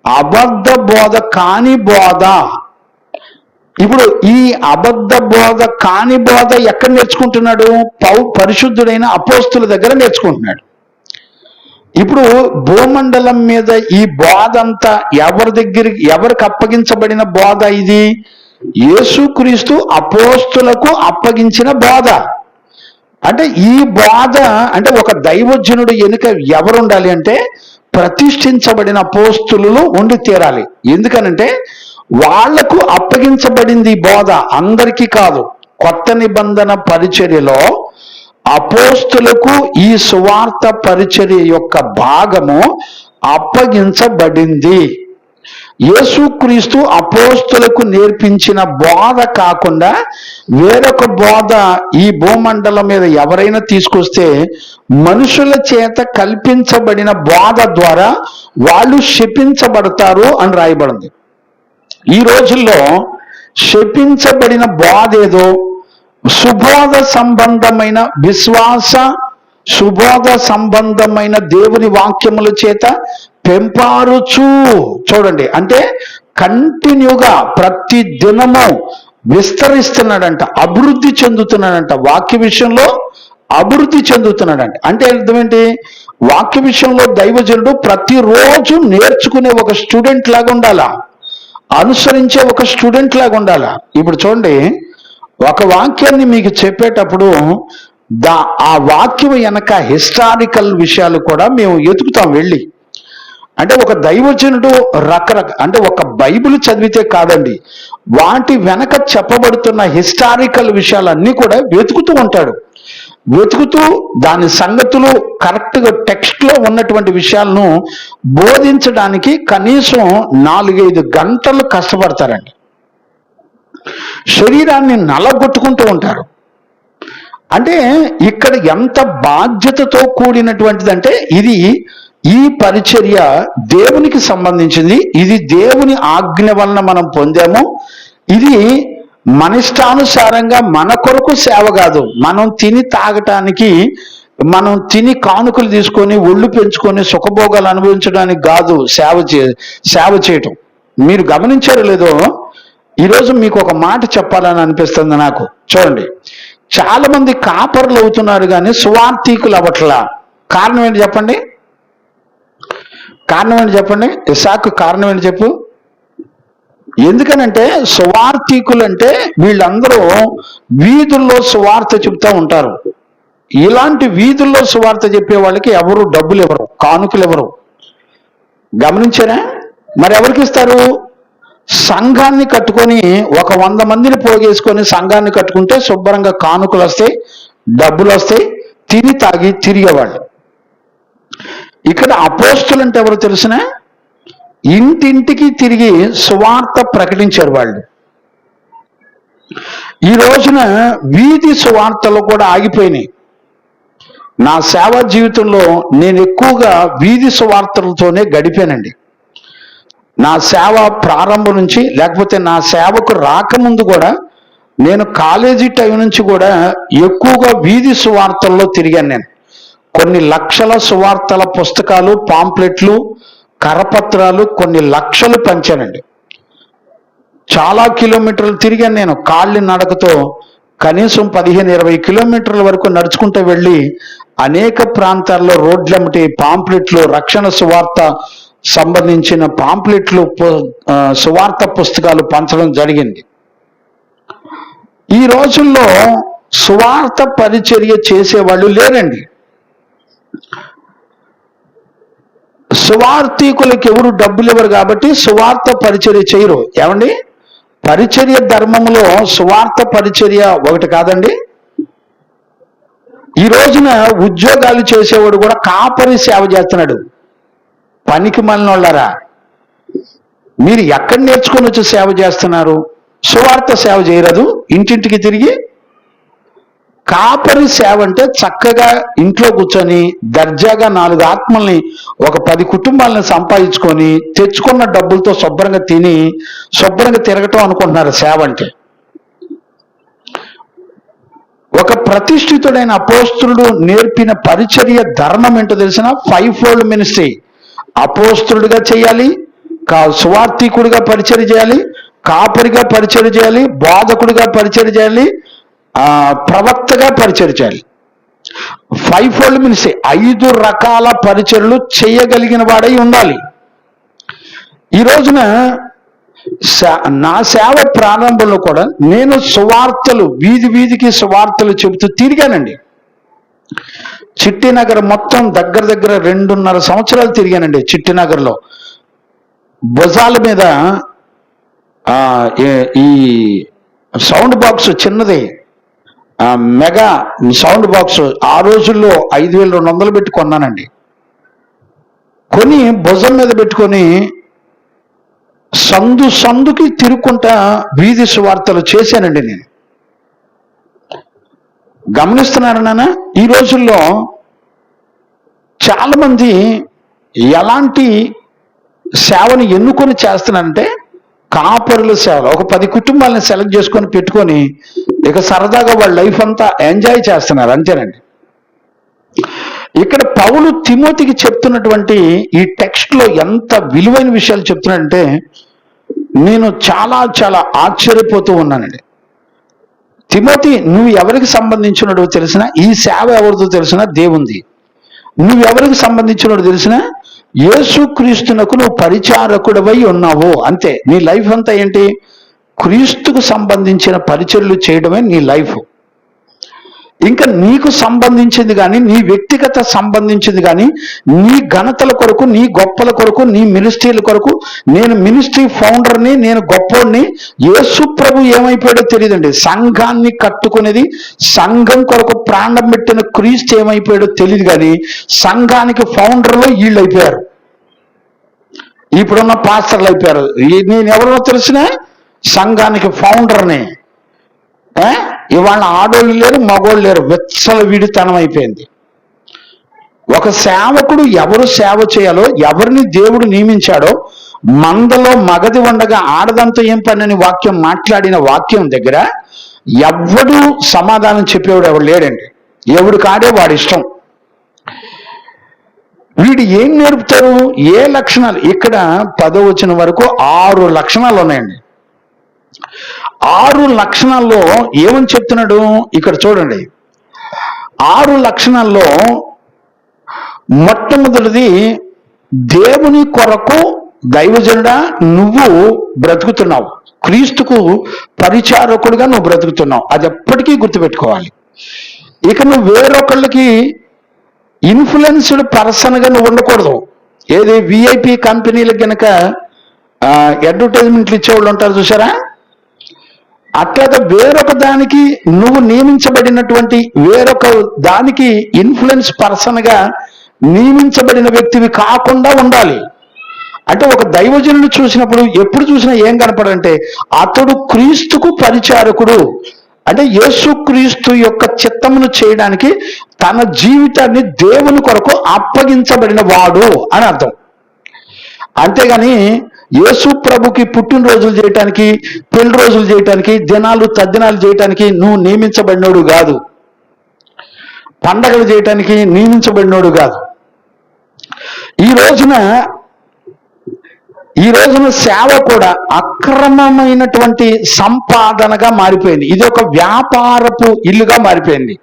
అబద్ధ బోధ కాని బోధ. ఇప్పుడు ఈ అబద్ధ బోధ కాని బోధ ఎక్కడ నేర్చుకుంటున్నాడు? పరిశుద్ధుడైన అపోస్తుల దగ్గర నేర్చుకుంటున్నాడు. ఇప్పుడు భూమండలం మీద ఈ బోధ అంతా ఎవరికి అప్పగించబడిన బోధ ఇది? యేసుక్రీస్తు అపోస్తులకు అప్పగించిన బోధ. అంటే ఈ బోధ అంటే ఒక దైవజనుడు ఎన్నిక ఎవరు ఉండాలి అంటే, ప్రతిష్ఠించబడిన అపోస్తులు ఉండి తీరాలి. ఎందుకనంటే వాళ్లకు అప్పగించబడింది బోధ, అందరికీ కాదు. కొత్త నిబంధన పరిచర్యలో అపోస్తులకు ఈ సువార్త పరిచర్య యొక్క భాగము అప్పగించబడింది. యేసుక్రీస్తు అపోస్తులకు నేర్పించిన బోధ కాకుండా వేరొక బోధ ఈ భూమండలం మీద ఎవరైనా తీసుకొస్తే మనుషుల చేత కల్పించబడిన బోధ ద్వారా వాళ్ళు శపించబడతారు అని రాయబడింది. ఈ రోజుల్లో శపించబడిన బోధ ఏదో, సుబోధ సంబంధమైన విశ్వాస సుబోధ సంబంధమైన దేవుని వాక్యముల చేత పెంపారుచు. చూడండి, అంటే కంటిన్యూగా ప్రతి దినము విస్తరిస్తున్నాడంట, అభివృద్ధి చెందుతున్నాడంట. వాక్య విషయంలో అభివృద్ధి చెందుతున్నాడంట. అంటే అర్థం ఏంటి? వాక్య విషయంలో దైవజనుడు ప్రతిరోజు నేర్చుకునే ఒక స్టూడెంట్ లాగా ఉండాలా, అనుసరించే ఒక స్టూడెంట్ లాగా ఉండాలా. ఇప్పుడు చూడండి, ఒక వాక్యాన్ని మీకు చెప్పేటప్పుడు ఆ వాక్యం వెనక హిస్టారికల్ విషయాలు కూడా మేము ఎతుకుతాం వెళ్ళి. అంటే ఒక దైవజనుడు అంటే ఒక బైబిల్ చదివితే కాదండి, వాటి వెనక చెప్పబడుతున్న హిస్టారికల్ విషయాలన్నీ కూడా వెతుకుతూ ఉంటాడు. వెతుకుతూ దాని సంగతులు కరెక్ట్గా టెక్స్ట్లో ఉన్నటువంటి విషయాలను బోధించడానికి కనీసం 4-5 గంటలు కష్టపడతారండి. శరీరాన్ని నలగొట్టుకుంటూ ఉంటారు. అంటే ఇక్కడ ఎంత బాధ్యతతో కూడినటువంటిదంటే, ఇది ఈ పరిచర్య దేవునికి సంబంధించింది. ఇది దేవుని ఆజ్ఞ వలన మనం పొందాము. ఇది మన ఇష్టానుసారంగా మన కొరకు సేవ కాదు. మనం తిని తాగటానికి, మనం తిని కానుకలు తీసుకొని ఒళ్ళు పెంచుకొని సుఖభోగాలు అనుభవించడానికి కాదు సేవ చేయటం. మీరు గమనించారో లేదో, ఈరోజు మీకు ఒక మాట చెప్పాలని అనిపిస్తుంది నాకు. చూడండి, చాలా మంది కాపర్లు అవుతున్నారు కానీ సువార్థికులు అవ్వట్లా. కారణం ఏంటి చెప్పండి? కారణం ఏంటి చెప్పండి? ఇసాకు కారణం ఏంటి చెప్పు? ఎందుకనంటే సువార్థికులు అంటే వీళ్ళందరూ వీధుల్లో సువార్త చెప్తూ ఉంటారు. ఇలాంటి వీధుల్లో సువార్త చెప్పే వాళ్ళకి ఎవరు డబ్బులు ఇవ్వరు, కానుకలు ఇవ్వరు. గమనించారా? మరి ఎవరికి ఇస్తారు? సంఘాన్ని కట్టుకొని ఒక 100 మందిని పోగేసుకొని సంఘాన్ని కట్టుకుంటే శుభ్రంగా కానుకలు వస్తాయి, డబ్బులు వస్తాయి, తిని తాగి తిరిగేవాళ్ళు. ఇక్కడ అపోస్తులు అంటే ఎవరు తెలిసిన? ఇంటింటికి తిరిగి సువార్త ప్రకటించారు వాళ్ళు. ఈ రోజున వీధి సువార్తలు కూడా ఆగిపోయినాయి. నా సేవా జీవితంలో నేను ఎక్కువగా వీధి సువార్తలతోనే గడిపానండి. నా సేవ ప్రారంభం నుంచి, లేకపోతే నా సేవకు రాకముందు కూడా, నేను కాలేజీ టైం నుంచి కూడా ఎక్కువగా వీధి సువార్తల్లో తిరిగాను. నేను కొన్ని లక్షల సువార్తల పుస్తకాలు, పాంప్లెట్లు, కరపత్రాలు కొన్ని లక్షలు పంచానండి. చాలా కిలోమీటర్లు తిరిగాను నేను కాళ్ళ నడకతో. కనీసం 15-20 కిలోమీటర్ల వరకు నడుచుకుంటూ వెళ్ళి అనేక ప్రాంతాల్లో రోడ్లమ్మటి పాంప్లెట్లు, రక్షణ సువార్త సంబంధించిన పాంప్లెట్లు, సువార్త పుస్తకాలు పంచడం జరిగింది. ఈ రోజుల్లో సువార్త పరిచర్య చేసేవాళ్ళు లేరండి. సువార్థికులకు ఎవరు డబ్బులు ఇవ్వరు కాబట్టి సువార్త పరిచర్య చేయరు. ఏమండి, పరిచర్య ధర్మంలో సువార్త పరిచర్య ఒకటి కాదండి. ఈ రోజున ఉద్యోగాలు చేసేవాడు కూడా కాపరి సేవ చేస్తున్నాడు. పనికి మాలినోళ్ళారా, మీరు ఎక్కడ నేర్చుకొని వచ్చి సేవ చేస్తున్నారు? సువార్త సేవ చేయరాదు ఇంటింటికి తిరిగి? కాపరి సేవ అంటే చక్కగా ఇంట్లో కూర్చొని దర్జాగా 4 ఆత్మల్ని, ఒక 10 కుటుంబాలను సంపాదించుకొని తెచ్చుకున్న డబ్బులతో శుభ్రంగా తిని శుభ్రంగా తిరగటం అనుకుంటున్నారు సేవ అంటే. ఒక ప్రతిష్ఠితుడైన అపోస్తులుడు నేర్పిన పరిచర్య ధర్మం ఏంటో తెలిసిన? 5-fold ministry. అపోస్తులుడిగా చేయాలి, సువార్థికుడిగా పరిచర్య చేయాలి, కాపరిగా పరిచర్య చేయాలి, బోధకుడిగా పరిచర్య చేయాలి, ప్రవక్తగా పరిచర్య చేయాలి. 5-fold మినిస్ట్రీ, 5 రకాల పరిచర్యలు చేయగలిగిన వాడై ఉండాలి. ఈ రోజున నా సేవ ప్రారంభంలో కూడా నేను సువార్తలు వీధి వీధికి సువార్తలు చెబుతూ తిరిగానండి. చిట్టినగర్ మొత్తం దగ్గర 2.5 సంవత్సరాలు తిరిగానండి. చిట్టినగర్లో భుజాల మీద ఈ సౌండ్ బాక్స్ చిన్నది, మెగా సౌండ్ బాక్స్ ఆ రోజుల్లో 5,200 పెట్టి కొన్నానండి. కొని భుజం మీద పెట్టుకొని సందుకి తిరుక్కుంటా వీధి సువార్తలు చేశానండి నేను. గమనిస్తున్నారు నాన్న, ఈ రోజుల్లో చాలా మంది ఎలాంటి సేవను ఎన్నుకొని చేస్తున్నారంటే కాపరుల సేవలు. ఒక 10 కుటుంబాలను సెలెక్ట్ చేసుకొని పెట్టుకొని ఇక సరదాగా వాళ్ళ లైఫ్ అంతా ఎంజాయ్ చేస్తున్నారు, అంతేనండి. ఇక్కడ పౌలు తిమోతికి చెప్తున్నటువంటి ఈ టెక్స్ట్ లో ఎంత విలువైన విషయాలు చెప్తున్నాడంటే నేను చాలా ఆశ్చర్యపోతూ ఉన్నానండి. తిమోతి, నువ్వు ఎవరికి సంబంధించినడో తెలిసిన? ఈ సేవ ఎవరిదో తెలిసిన? దేవుంది. నువ్వెవరికి సంబంధించినడో తెలిసిన? యేసుక్రీస్తునకు నువ్వు పరిచారకుడవై ఉన్నావు, అంతే. నీ లైఫ్ అంతా ఏంటి? క్రీస్తుకు సంబంధించిన పరిచర్యలు చేయడమే నీ లైఫ్. ఇంకా నీకు సంబంధించింది కానీ, నీ వ్యక్తిగత సంబంధించింది కానీ, నీ ఘనతల కొరకు, నీ గొప్పల కొరకు, నీ మినిస్ట్రీల కొరకు, నేను మినిస్ట్రీ ఫౌండర్ని, నేను గొప్పోడిని, యేసు ప్రభు ఏమైపోయాడో తెలియదండి. సంఘాన్ని కట్టుకునేది, సంఘం కొరకు ప్రాణం పెట్టిన క్రీస్తు ఏమైపోయాడో తెలియదు. కానీ సంఘానికి ఫౌండర్లో వీళ్ళు అయిపోయారు, ఇప్పుడున్న పాస్టర్లు అయిపోయారు. నేను ఎవరో తెలిసిన సంఘానికి ఫౌండర్ని. ఇవాళ ఆడోళ్ళు లేరు, మగోళ్ళు లేరు, విచ్చల విడితనం అయిపోయింది. ఒక సేవకుడు ఎవరు సేవ చేయాలో, ఎవరిని దేవుడు నియమించాడో, మందలో మగది ఉండగా ఆడదంతో ఏం పని అని వాక్యం మాట్లాడిన వాక్యం దగ్గర ఎవడు సమాధానం చెప్పేవాడు ఎవడు లేడండి. ఎవడు కాడే వాడి ఇష్టం. వీడు ఏం నేర్పుతారు? ఏ లక్షణాలు? ఇక్కడ 10వ వచనం వరకు 6 లక్షణాలు ఉన్నాయండి. 6 లక్షణాల్లో ఏమని చెప్తున్నాడు ఇక్కడ చూడండి. 6 లక్షణాల్లో మొట్టమొదటిది, దేవుని కొరకు దైవజనుడా నువ్వు బ్రతుకుతున్నావు, క్రీస్తుకు పరిచారకుడిగా నువ్వు బ్రతుకుతున్నావు. అది ఎప్పటికీ గుర్తుపెట్టుకోవాలి. ఇక నువ్వు వేరొకళ్ళకి ఇన్ఫ్లుయెన్స్డ్ పర్సన్గా నువ్వు ఉండకూడదు. ఏది విఐపి కంపెనీలకు గనక అడ్వర్టైజ్మెంట్లు ఇచ్చేవాళ్ళు ఉంటారు చూసారా, అట్లాగా వేరొక దానికి నువ్వు నియమించబడినటువంటి వేరొక దానికి ఇన్ఫ్లుయెన్స్ పర్సన్గా నియమించబడిన వ్యక్తివి కాకుండా ఉండాలి. అంటే ఒక దైవజనుడు చూసినప్పుడు ఎప్పుడు చూసినా ఏం కనపడంటే అతడు క్రీస్తుకు పరిచారకుడు, అంటే యేసుక్రీస్తు యొక్క చిత్తమును చేయడానికి తన జీవితాన్ని దేవుని కొరకు అప్పగించబడిన వాడు అని అర్థం. అంతేగాని యేసు ప్రభుకి పుట్టినరోజులు చేయటానికి, పెళ్లి రోజులు చేయటానికి, దినాలు తద్దినాలు చేయటానికి నువ్వు నియమించబడినోడు కాదు. పండగలు చేయటానికి నియమించబడినోడు కాదు. ఈ రోజున ఈ రోజున సేవ కూడా అక్రమమైనటువంటి సంపాదనగా మారిపోయింది. ఇది ఒక వ్యాపారపు ఇల్లుగా మారిపోయింది.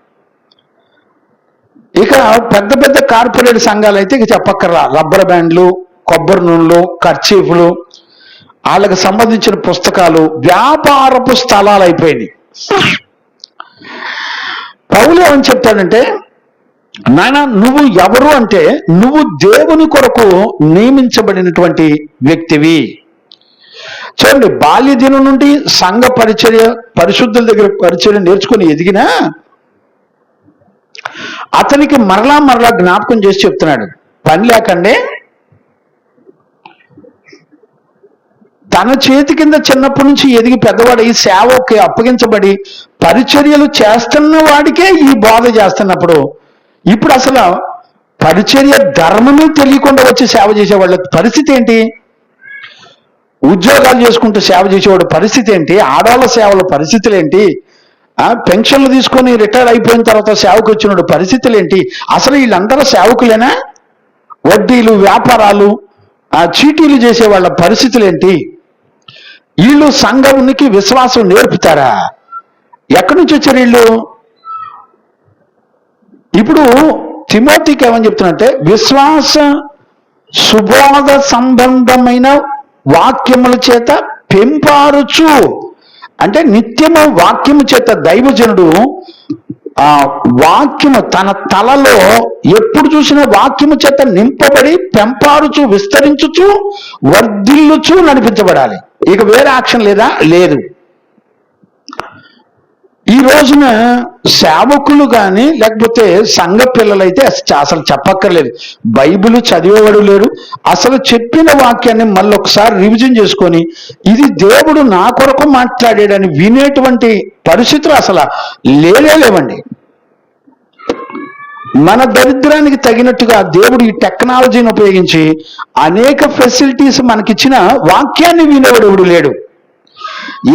ఇక పెద్ద పెద్ద కార్పొరేట్ సంఘాలు అయితే ఇక చెప్పక్కర్లా, రబ్బర్ బ్యాండ్లు, కొబ్బరి నూనెలు, కర్చీఫ్లు, వాళ్ళకి సంబంధించిన పుస్తకాలు వ్యాపారపు స్థలాలు అయిపోయినాయి. పౌలు ఏమని చెప్తాడంటే, నాయన నువ్వు ఎవరు అంటే నువ్వు దేవుని కొరకు నియమించబడినటువంటి వ్యక్తివి. చూడండి, బాల్య దినం నుండి సంఘ పరిచర్య, పరిశుద్ధుల దగ్గర పరిచర్య నేర్చుకుని ఎదిగినా అతనికి మరలా మరలా జ్ఞాపకం చేసి చెప్తున్నాడు, పని లేకండే తన చేతి కింద చిన్నప్పటి నుంచి ఎదిగి పెద్దవాడు ఈ సేవకి అప్పగించబడి పరిచర్యలు చేస్తున్న వాడికే ఈ బోధ చేస్తున్నప్పుడు, ఇప్పుడు అసలు పరిచర్య ధర్మమే తెలియకుండా వచ్చి సేవ చేసేవాళ్ళ పరిస్థితి ఏంటి? ఉద్యోగాలు చేసుకుంటూ సేవ చేసేవాడు పరిస్థితి ఏంటి? ఆడవాళ్ళ సేవల పరిస్థితులు ఏంటి? పెన్షన్లు తీసుకొని రిటైర్ అయిపోయిన తర్వాత సేవకు వచ్చిన పరిస్థితులు ఏంటి? అసలు వీళ్ళందరూ సేవకులేనా? వడ్డీలు, వ్యాపారాలు, చీటీలు చేసే వాళ్ళ పరిస్థితులు ఏంటి? వీళ్ళు సంఘమునికి విశ్వాసం నేర్పుతారా? ఎక్కడి నుంచి వచ్చారు వీళ్ళు? ఇప్పుడు తిమోతికి ఏమని చెప్తున్నట్టే, విశ్వాస సుబోధ సంబంధమైన వాక్యముల చేత పెంపారుచు, అంటే నిత్యము వాక్యము చేత దైవజనుడు వాక్యము తన తలలో ఎప్పుడు చూసినా వాక్యము చేత నింపబడి పెంపారుచు, విస్తరించుచు, వర్ధిల్లుచు నడిపించబడాలి. ఇక వేరే యాక్షన్ లేదా? లేదు. ఈ రోజున సేవకులు కానీ లేకపోతే సంఘ పిల్లలైతే అసలు చెప్పక్కర్లేదు, బైబిల్ చదివేవాడు లేడు. అసలు చెప్పిన వాక్యాన్ని మళ్ళీ ఒకసారి రివిజన్ చేసుకొని ఇది దేవుడు నా కొరకు మాట్లాడాడని వినేటువంటి పరిస్థితులు అసలు లేవండి. మన దరిద్రానికి తగినట్టుగా దేవుడు ఈ టెక్నాలజీని ఉపయోగించి అనేక ఫెసిలిటీస్ మనకిచ్చిన వాక్యాన్ని వినేవాడు ఎవడు లేడు.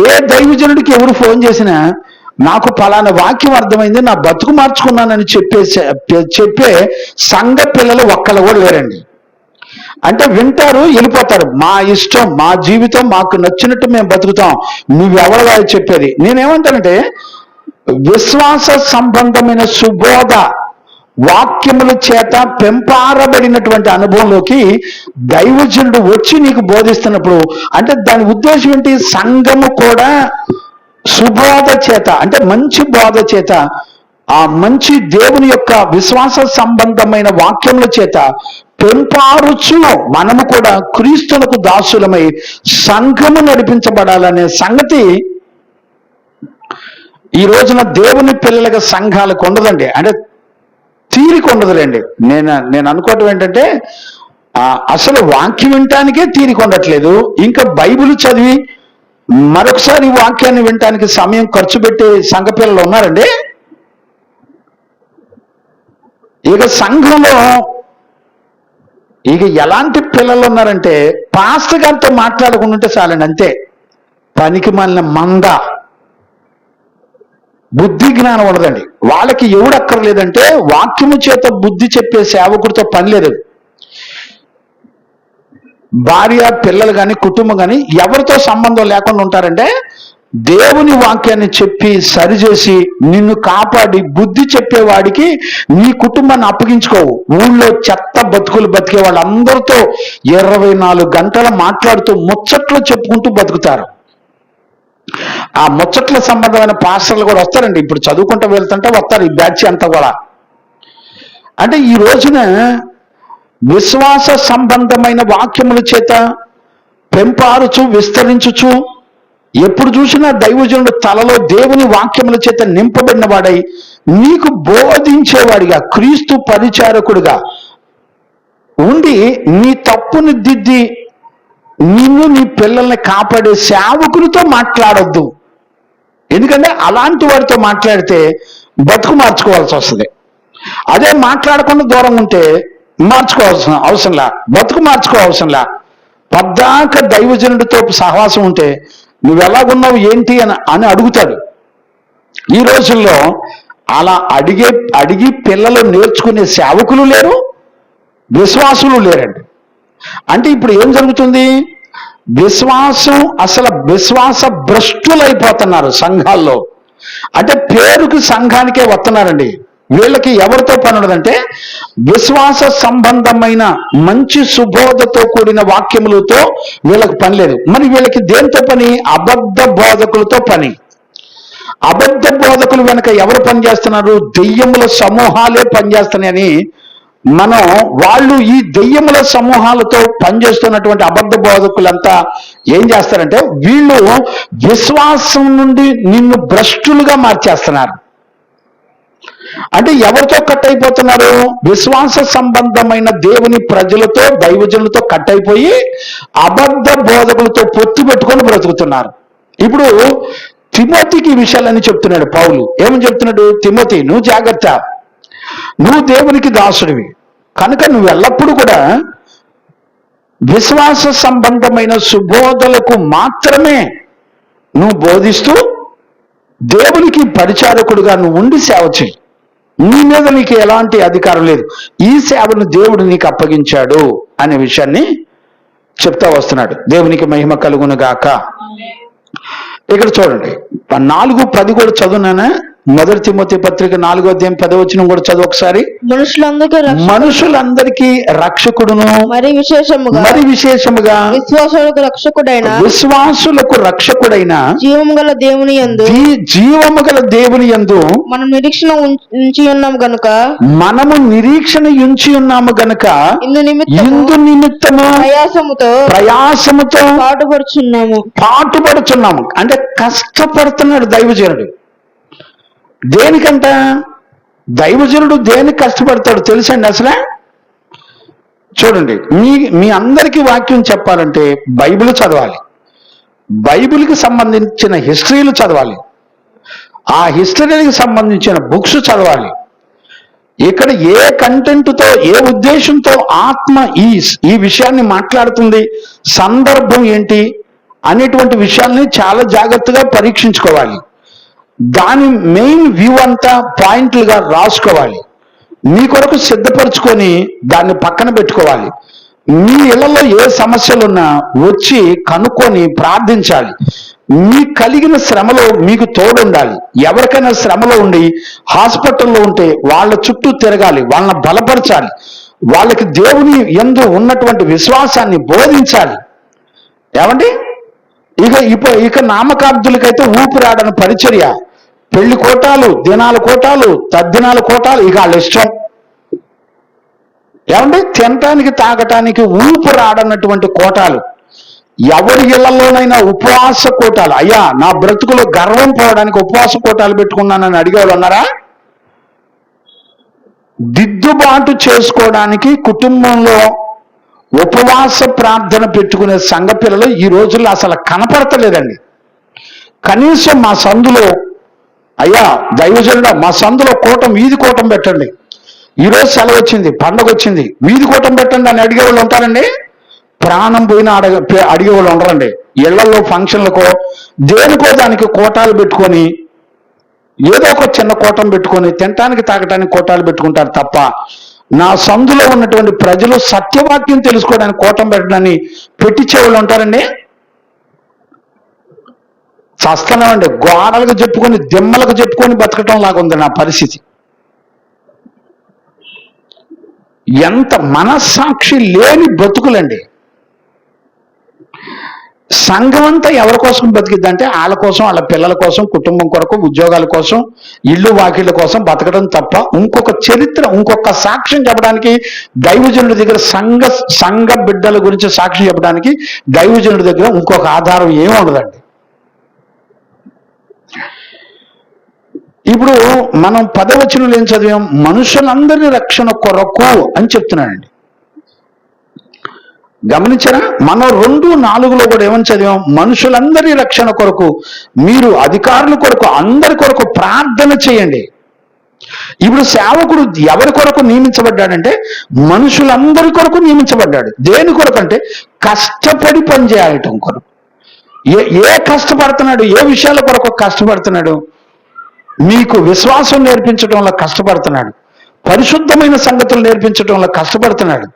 ఏ దైవజనుడికి ఎవరు ఫోన్ చేసినా నాకు పలానా వాక్యం అర్థమైంది, నా బతుకు మార్చుకున్నానని చెప్పే సంఘ పిల్లలు ఒక్కళ్ళు కూడా లేరండి. అంటే వింటారు, వెళ్ళిపోతారు. మా ఇష్టం, మా జీవితం, మాకు నచ్చినట్టు మేము బతుకుతాం, నువ్వెవరు చెప్పేది. నేనేమంటానంటే, విశ్వాస సంబంధమైన సుబోధ వాక్యముల చేత పెంపారబడినటువంటి అనుభవంలోకి దైవజనుడు వచ్చి నీకు బోధిస్తున్నప్పుడు, అంటే దాని ఉద్దేశం ఏంటి? సంఘము కూడా సుబోధ చేత, అంటే మంచి బోధ చేత, ఆ మంచి దేవుని యొక్క విశ్వాస సంబంధమైన వాక్యముల చేత పెంపారుచు మనము కూడా క్రీస్తులకు దాసులమై సంఘము నడిపించబడాలనే సంగతి ఈ రోజున దేవుని పిల్లలకి సంఘాలకు ఉండదండి. అంటే తీరిక ఉండదులేండి. నేను అనుకోవటం ఏంటంటే, అసలు వాక్యం వినటానికే తీరిక ఉండట్లేదు. ఇంకా బైబిల్ చదివి మరొకసారి వాక్యాన్ని వినటానికి సమయం ఖర్చు పెట్టే సంఘ పిల్లలు ఉన్నారండి. ఇక సంఘంలో ఇక ఎలాంటి పిల్లలు ఉన్నారంటే, పాస్టర్ గారితో మాట్లాడకుండా చాలండి, అంతే. పనికి మాలిన మంద, బుద్ధి జ్ఞానం ఉండదండి వాళ్ళకి. ఎవడక్కర్లేదంటే వాక్యము చేత బుద్ధి చెప్పే సేవకుడితో పని లేదు. భార్య, పిల్లలు కానీ కుటుంబం కానీ ఎవరితో సంబంధం లేకుండా ఉంటారంటే, దేవుని వాక్యాన్ని చెప్పి సరిచేసి నిన్ను కాపాడి బుద్ధి చెప్పేవాడికి నీ కుటుంబాన్ని అప్పగించుకోవు. ఊళ్ళో చెత్త బతుకులు బతికే వాళ్ళందరితో 24 గంటలు మాట్లాడుతూ ముచ్చట్లు చెప్పుకుంటూ బతుకుతారు. ఆ ముచ్చట్ల సంబంధమైన పాస్టర్లు కూడా వస్తారండి. ఇప్పుడు చదువుకుంటూ వెళ్తుంటే వస్తారు ఈ బ్యాచ్ అంతా కూడా. అంటే ఈ రోజున విశ్వాస సంబంధమైన వాక్యముల చేత పెంపారుచు, విస్తరించుచు, ఎప్పుడు చూసినా దైవజనుడు తలలో దేవుని వాక్యముల చేత నింపబడిన వాడై నీకు బోధించేవాడిగా, క్రీస్తు పరిచారకుడిగా ఉండి నీ తప్పుని దిద్ది నిన్ను, నీ పిల్లల్ని కాపాడే సేవకులతో మాట్లాడొద్దు. ఎందుకంటే అలాంటి వాడితో మాట్లాడితే బతుకు మార్చుకోవాల్సి వస్తుంది. అదే మాట్లాడకుండా దూరం ఉంటే మార్చుకోవాల్సిన అవసరంలా, బతుకు మార్చుకోవాల్సింలా. పద్దాక దైవజనుడితో సహవాసం ఉంటే నువ్వెలాగున్నావు ఏంటి అని అడుగుతాడు. ఈ రోజుల్లో అలా అడిగి పిల్లలు నేర్చుకునే సేవకులు లేరు, విశ్వాసులు లేరండి. అంటే ఇప్పుడు ఏం జరుగుతుంది? విశ్వాస భ్రష్టులైపోతున్నారు సంఘాల్లో. అంటే పేరుకి సంఘానికే వస్తున్నారండి. వీళ్ళకి ఎవరితో పని ఉండదంటే విశ్వాస సంబంధమైన మంచి సుబోధతో కూడిన వాక్యములతో వీళ్ళకి పని లేదు. మరి వీళ్ళకి దేంతో పని? అబద్ధ బోధకులతో పని. అబద్ధ బోధకులు వెనక ఎవరు పనిచేస్తున్నారు? దెయ్యముల సమూహాలే పనిచేస్తున్నాయని వాళ్ళు ఈ దెయ్యముల సమూహాలతో పనిచేస్తున్నటువంటి అబద్ధ బోధకులంతా ఏం చేస్తారంటే వీళ్ళు విశ్వాసం నుండి నిన్ను భ్రష్టులుగా మార్చేస్తున్నారు. అంటే ఎవరితో కట్ అయిపోతున్నారు? విశ్వాస సంబంధమైన దేవుని ప్రజలతో, దైవజనులతో కట్ అయిపోయి అబద్ధ బోధకులతో పొత్తు పెట్టుకొని బ్రతుకుతున్నారు. ఇప్పుడు తిమోతికి ఈ విషయాలన్నీ చెప్తున్నాడు పౌలు. ఏమని చెప్తున్నాడు? తిమోతి, నువ్వు జాగ్రత్త, నువ్వు దేవునికి దాసుడివి కనుక నువ్వు ఎల్లప్పుడూ కూడా విశ్వాస సంబంధమైన సుబోధలకు మాత్రమే నువ్వు బోధిస్తూ దేవునికి పరిచారకుడుగా నువ్వు ఉండి సేవ చేయి. నీ మీద నీకు ఎలాంటి అధికారం లేదు, ఈ సేవను దేవుడు నీకు అప్పగించాడు అనే విషయాన్ని చెప్తా వస్తున్నాడు. దేవునికి మహిమ కలుగును గాక. ఇక్కడ చూడండి 4:10 కూడా చదువునానా? 1 తిమోతి పత్రిక 4:10 కూడా చదువు ఒకసారి. మనుషులందరికీ రక్షకుడును మరి విశేషముగా విశ్వాసులకు రక్షకుడైన జీవము గల దేవుని యందు మనము నిరీక్షణ ఉంచి ఉన్నాము గనుక ఇందు నిమిత్తము ప్రయాసముతో పాటుపడుచున్నాము. అంటే కష్టపడుతున్నాడు దైవజనుడు. దేనికంట? దైవజనుడు దేనికి కష్టపడతాడు తెలుసండి అసలు? చూడండి, మీ అందరికీ వాక్యం చెప్పాలంటే బైబిల్ చదవాలి, బైబిల్కి సంబంధించిన హిస్టరీలు చదవాలి, ఆ హిస్టరీకి సంబంధించిన బుక్స్ చదవాలి. ఇక్కడ ఏ కంటెంట్తో, ఏ ఉద్దేశంతో ఆత్మ ఈ విషయాన్ని మాట్లాడుతుంది, సందర్భం ఏంటి అనేటువంటి విషయాల్ని చాలా జాగ్రత్తగా పరీక్షించుకోవాలి. దాని మెయిన్ వ్యూ అంతా పాయింట్లుగా రాసుకోవాలి. మీ కొరకు సిద్ధపరచుకొని దాన్ని పక్కన పెట్టుకోవాలి. మీ ఇళ్లలో ఏ సమస్యలున్నా వచ్చి కనుక్కొని ప్రార్థించాలి. మీకు కలిగిన శ్రమలో మీకు తోడుండాలి. ఎవరికైనా శ్రమలో ఉండి హాస్పిటల్లో ఉంటే వాళ్ళ చుట్టూ తిరగాలి, వాళ్ళని బలపరచాలి, వాళ్ళకి దేవుని యందు ఉన్నటువంటి విశ్వాసాన్ని బోధించాలి. ఏమండి? ఇక నామకార్థులకైతే ఊపిరాడని పరిచర్య, పెళ్లి కోటాలు, దినాల కోటాలు, తద్దినాల కోటాలు, ఇక వాళ్ళ ఇష్టం. ఏమంటే తినటానికి తాగటానికి ఊపిరాడన్నటువంటి కోటాలు. ఎవరి ఇళ్లలోనైనా ఉపవాస కోటాలు. అయ్యా, నా బ్రతుకులో గర్వం పోవడానికి ఉపవాస కోటాలు పెట్టుకున్నానని అడిగేవాళ్ళు ఉన్నారా? దిద్దుబాటు చేసుకోవడానికి కుటుంబంలో ఉపవాస ప్రార్థన పెట్టుకునే సంఘ పిల్లలు ఈ రోజుల్లో అసలు కనపడతలేదండి. కనీసం మా సందులో, అయ్యా దైవజనుడా, మా సందులో వీధి కూటం పెట్టండి, ఈరోజు సెలవు వచ్చింది, పండగ వచ్చింది, వీధి కూటం పెట్టండి అని అడిగేవాళ్ళు ఉంటారండి. ప్రాణం పోయినా అడిగేవాళ్ళు ఉండరండి. ఇళ్లలో ఫంక్షన్లకో దేనికో దానికి కోటాలు పెట్టుకొని, ఏదో ఒక చిన్న కోటం పెట్టుకొని తినటానికి తాగటానికి కోటాలు పెట్టుకుంటారు తప్ప నా సందులో ఉన్నటువంటి ప్రజలు సత్యవాక్యం తెలుసుకోవడానికి కోటం పెట్టడాన్ని పెట్టించేవాళ్ళు ఉంటారండి. చస్తున్నామండి, గోడలకు చెప్పుకొని దిమ్మలకు చెప్పుకొని బతకటం లాగా ఉంది నా పరిస్థితి. ఎంత మనస్సాక్షి లేని బతుకులండి. సంఘం అంతా ఎవరి కోసం బతికిద్దంటే వాళ్ళ కోసం, వాళ్ళ పిల్లల కోసం, కుటుంబం కొరకు, ఉద్యోగాల కోసం, ఇల్లు వాకిళ్ళ కోసం బతకడం తప్ప ఇంకొక చరిత్ర, ఇంకొక సాక్ష్యం చెప్పడానికి దైవజనుడి దగ్గర, సంఘ బిడ్డల గురించి సాక్ష్యం చెప్పడానికి దైవజనుడి దగ్గర ఇంకొక ఆధారం ఏమి ఉండదండి. ఇప్పుడు మనం 10వ వచనంలో ఏం చదివాం? మనుషులందరి రక్షణ కొరకు అని చెప్తున్నాడండి. గమనించారా? మనం 2:4లో కూడా ఏమని చదివాం? మనుషులందరి రక్షణ కొరకు మీరు అధికారుల కొరకు, అందరి కొరకు ప్రార్థన చేయండి. ఇప్పుడు సేవకుడు ఎవరి కొరకు నియమించబడ్డాడంటే మనుషులందరి కొరకు నియమించబడ్డాడు. దేని కొరకు అంటే కష్టపడి పనిచేయటం కొరకు. ఏ కష్టపడుతున్నాడు? ఏ విషయాల కొరకు కష్టపడుతున్నాడు? మీకు విశ్వాసం నేర్పించడంలో కష్టపడుతున్నాడు, పరిశుద్ధమైన సంగతులు నేర్పించడంలో కష్టపడుతున్నాడు,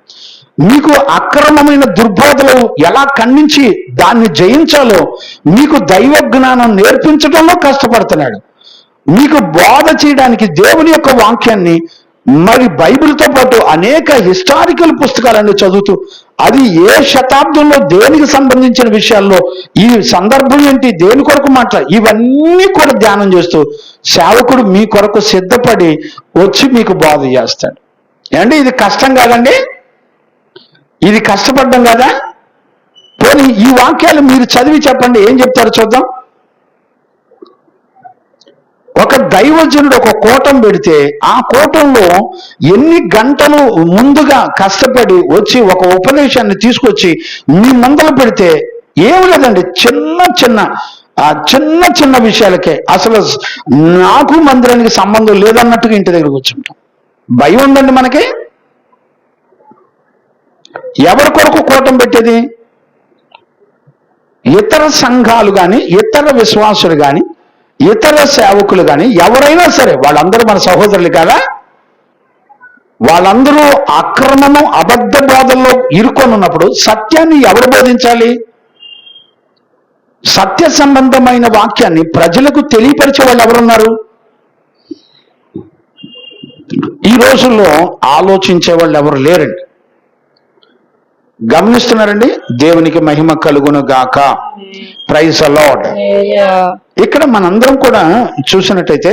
మీకు అక్రమమైన దుర్బోధలు ఎలా ఖండించి దాన్ని జయించాలో మీకు దైవ జ్ఞానం నేర్పించడంలో కష్టపడుతున్నాడు. మీకు బోధ చేయడానికి దేవుని యొక్క వాక్యాన్ని మరి బైబిల్తో పాటు అనేక హిస్టారికల్ పుస్తకాలన్నీ చదువుతూ అది ఏ శతాబ్దంలో దేనికి సంబంధించిన విషయాల్లో ఈ సందర్భం ఏంటి, దేని కొరకు ఇవన్నీ కూడా ధ్యానం చేస్తూ సేవకుడు మీ కొరకు సిద్ధపడి వచ్చి మీకు బోధ చేస్తాడు. ఏమండి ఇది కష్టం కాదండి? ఇది కష్టపడ్డం కదా? పోనీ ఈ వాక్యాలు మీరు చదివి చెప్పండి, ఏం చెప్తారో చూద్దాం. ఒక దైవజనుడు ఒక కూటం పెడితే ఆ కూటంలో ఎన్ని గంటలు ముందుగా కష్టపడి వచ్చి ఒక ఉపదేశాన్ని తీసుకొచ్చి మీ ముందర పెడితే ఏమి లేదండి, చిన్న చిన్న విషయాలకే అసలు నాకు మందిరానికి సంబంధం లేదన్నట్టుగా ఇంటి దగ్గర కూర్చుంటాం. భయం ఉందండి మనకి. ఎవరి కొరకు కూటం పెట్టేది? ఇతర సంఘాలు కానీ, ఇతర విశ్వాసులు కానీ, ఇతర సేవకులు కానీ ఎవరైనా సరే వాళ్ళందరూ మన సహోదరులు కదా. వాళ్ళందరూ అక్రమము అబద్ధ బోధల్లో ఇరుకొని ఉన్నప్పుడు సత్యాన్ని ఎవరు బోధించాలి? సత్య సంబంధమైన వాక్యాన్ని ప్రజలకు తెలియపరిచే వాళ్ళు ఎవరున్నారు? ఈ రోజుల్లో ఆలోచించే వాళ్ళు ఎవరు లేరండి. గమనిస్తున్నారండి? దేవునికి మహిమ కలుగును గాక. Praise the lord. ఇక్కడ మనందరం కూడా చూసినట్టయితే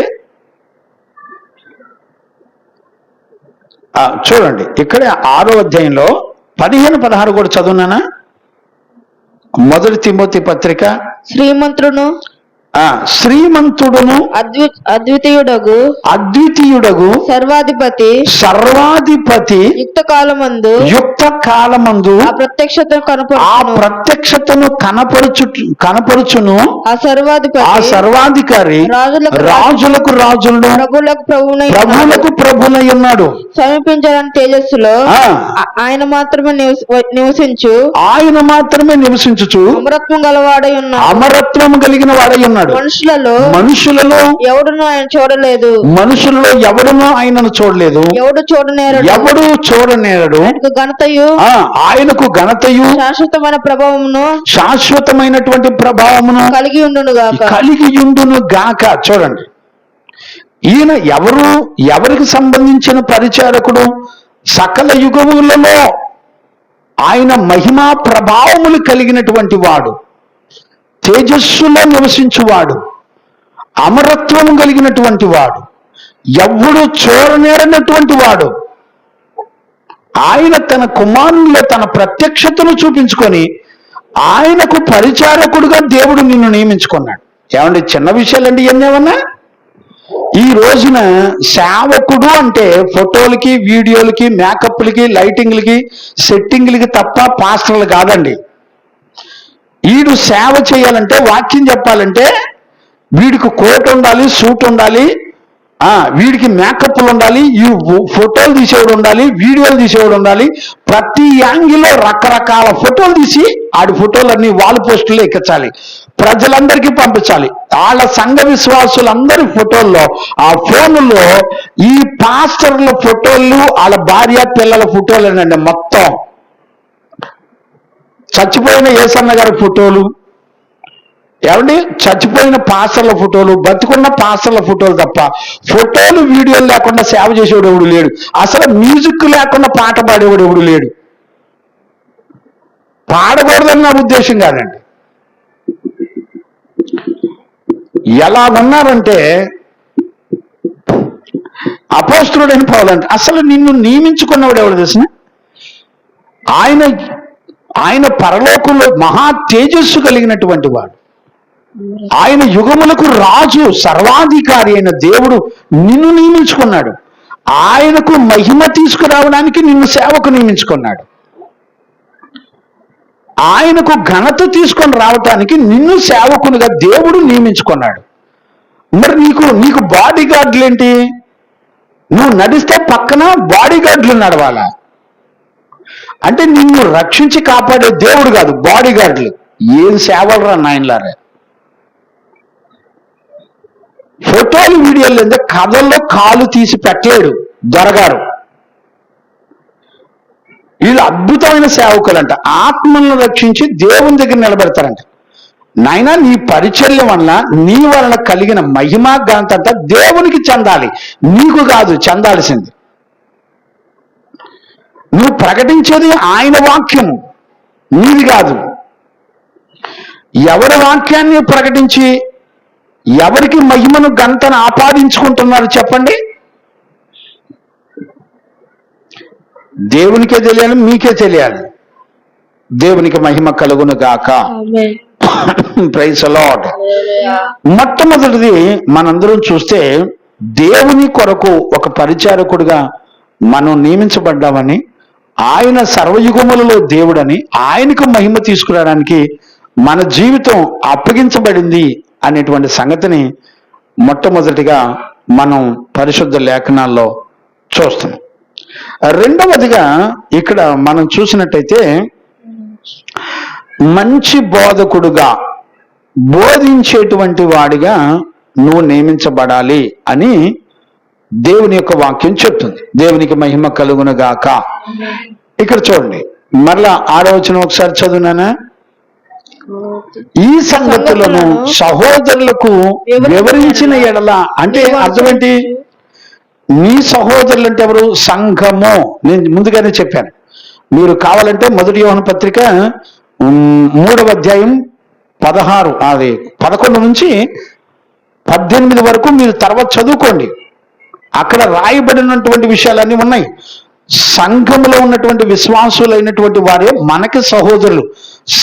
చూడండి, ఇక్కడ 6వ అధ్యాయంలో 15-16 కూడా చదువునానా? మొదటి తిమోతి పత్రిక. శ్రీమంతుడును అద్వితీయుడగు సర్వాధిపతి యుక్త కాలమందు ఆ ప్రత్యక్షతను కనపరుచును ఆ సర్వాధికారి రాజులకు రాజులను ప్రభువులకు ప్రభునై ఉన్నాడు. సమీపించడానికి తేజస్సులో ఆయన మాత్రమే నివసించుచు అమరత్వం కలిగిన వాడై ఉన్నాడు. మనుషులలో ఎవడును ఆయన చూడలేదు, ఆయనను చూడలేదు, ఎవడు చూడనేరడు. ఆయనకు ఘనతయు శాశ్వతమైనటువంటి ప్రభావమును కలిగి ఉండును గాక. చూడండి, ఈయన ఎవరికి సంబంధించిన పరిచారకుడు? సకల యుగములలో ఆయన మహిమా ప్రభావములు కలిగినటువంటి వాడు, తేజస్సులో నివసించువాడు, అమరత్వం కలిగినటువంటి వాడు, ఎవ్వడు చూడనేరనటువంటి వాడు. ఆయన తన కుమారునిలో తన ప్రత్యక్షతను చూపించుకొని ఆయనకు పరిచారకుడుగా దేవుడు నిన్ను నియమించుకున్నాడు. ఏమండి చిన్న విషయాలండి ఇవన్నేమన్నా? ఈ రోజున సేవకుడు అంటే ఫోటోలకి, వీడియోలకి, మేకప్లకి, లైటింగ్లకి, సెట్టింగ్లకి తప్ప పాస్టర్లు కాదండి. వీడు సేవ చేయాలంటే, వాక్యం చెప్పాలంటే వీడికి కోట్ ఉండాలి, సూట్ ఉండాలి, వీడికి మేకప్లు ఉండాలి, ఈ ఫోటోలు తీసేవాడు ఉండాలి, వీడియోలు తీసేవాడు ఉండాలి. ప్రతి యాంగిల్లో రకరకాల ఫోటోలు తీసి ఆడి ఫోటోలన్నీ వాల్ పోస్టుల్లో ఎక్కించాలి, ప్రజలందరికీ పంపించాలి. వాళ్ళ సంఘ విశ్వాసులందరి ఫోటోల్లో ఆ ఫోన్లో ఈ పాస్టర్ల ఫోటోలు, వాళ్ళ భార్య పిల్లల ఫోటోలేనండి. మొత్తం చచ్చిపోయిన యేసన్న గారి ఫోటోలు, ఏమండి చచ్చిపోయిన పాస్టర్ల ఫోటోలు, బతికున్న పాస్టర్ల ఫోటోలు తప్ప ఫోటోలు వీడియోలు లేకుండా సేవ చేసేవాడు ఎవడు లేడు. అసలు మ్యూజిక్ లేకుండా పాట పాడేవాడు ఎవడు లేడు. పాడకూడదని నా ఉద్దేశం కాదండి. ఎలా ఉన్నారంటే అపోస్తలుడైన పౌలు అసలు నిన్ను నియమించుకున్నవాడు ఎవడు తెలిసిన? ఆయన పరలోకంలో మహా తేజస్సు కలిగినటువంటి వాడు. ఆయన యుగములకు రాజు, సర్వాధికారి అయిన దేవుడు నిన్ను నియమించుకున్నాడు. ఆయనకు మహిమ తీసుకురావడానికి నిన్ను సేవకు నియమించుకున్నాడు. ఆయనకు ఘనత తీసుకొని రావటానికి నిన్ను సేవకునిగా దేవుడు నియమించుకున్నాడు. మరి నీకు బాడీ గార్డులు ఏంటి? నువ్వు నడిస్తే పక్కన బాడీ గార్డులు నడవాలా? అంటే నిన్ను రక్షించి కాపాడే దేవుడు కాదు, బాడీ గార్డులు. ఏం సేవలరా నాయనలారా. ఫోటోలు, వీడియోలు లేదా కథల్లో కాలు తీసి పెట్టలేడు దొరగారు. వీళ్ళు అద్భుతమైన సేవకులంట. ఆత్మలను రక్షించి దేవుని దగ్గర నిలబెడతారంట. నాయనా, నీ పరిచర్య వలన నీ వలన కలిగిన మహిమా ఘనత అంతా దేవునికి చెందాలి, నీకు కాదు చెందాల్సింది. నువ్వు ప్రకటించేది ఆయన వాక్యము, నీది కాదు. ఎవరి వాక్యాన్ని ప్రకటించి ఎవరికి మహిమను ఘనతను ఆపాదించుకుంటున్నారు చెప్పండి? దేవునికే తెలియాలి, మీకే తెలియాలి. దేవునికి మహిమ కలుగును గాక. Praise the lord. మొట్టమొదటిది మనందరం చూస్తే, దేవుని కొరకు ఒక పరిచారకుడిగా మనం నియమించబడ్డామని, ఆయన సర్వయుగములలో దేవుడని, ఆయనకు మహిమ తీసుకురావడానికి మన జీవితం అప్పగించబడింది అనేటువంటి సంగతిని మొట్టమొదటిగా మనం పరిశుద్ధ లేఖనాల్లో చూస్తున్నాం. రెండవదిగా ఇక్కడ మనం చూసినట్టయితే, మంచి బోధకుడుగా, బోధించేటువంటి వాడిగా నువ్వు నియమించబడాలి అని దేవుని యొక్క వాక్యం చెప్తుంది. దేవునికి మహిమ కలుగునుగాక. ఇక్కడ చూడండి, మరలా 6వ వచనం ఒకసారి చదువునానా. ఈ సంగతులను సహోదరులకు వివరించిన ఎడల, అంటే అర్థం ఏంటి? నీ సహోదరులు అంటే ఎవరు? సంఘము. నేను ముందుగానే చెప్పాను. మీరు కావాలంటే 1 యోహాను పత్రిక 3వ అధ్యాయం 11 నుంచి 18 వరకు మీరు తర్వాత చదువుకోండి. అక్కడ రాయబడినటువంటి విషయాలన్నీ ఉన్నాయి. సంఘములో ఉన్నటువంటి విశ్వాసులైనటువంటి వారే మనకి సహోదరులు.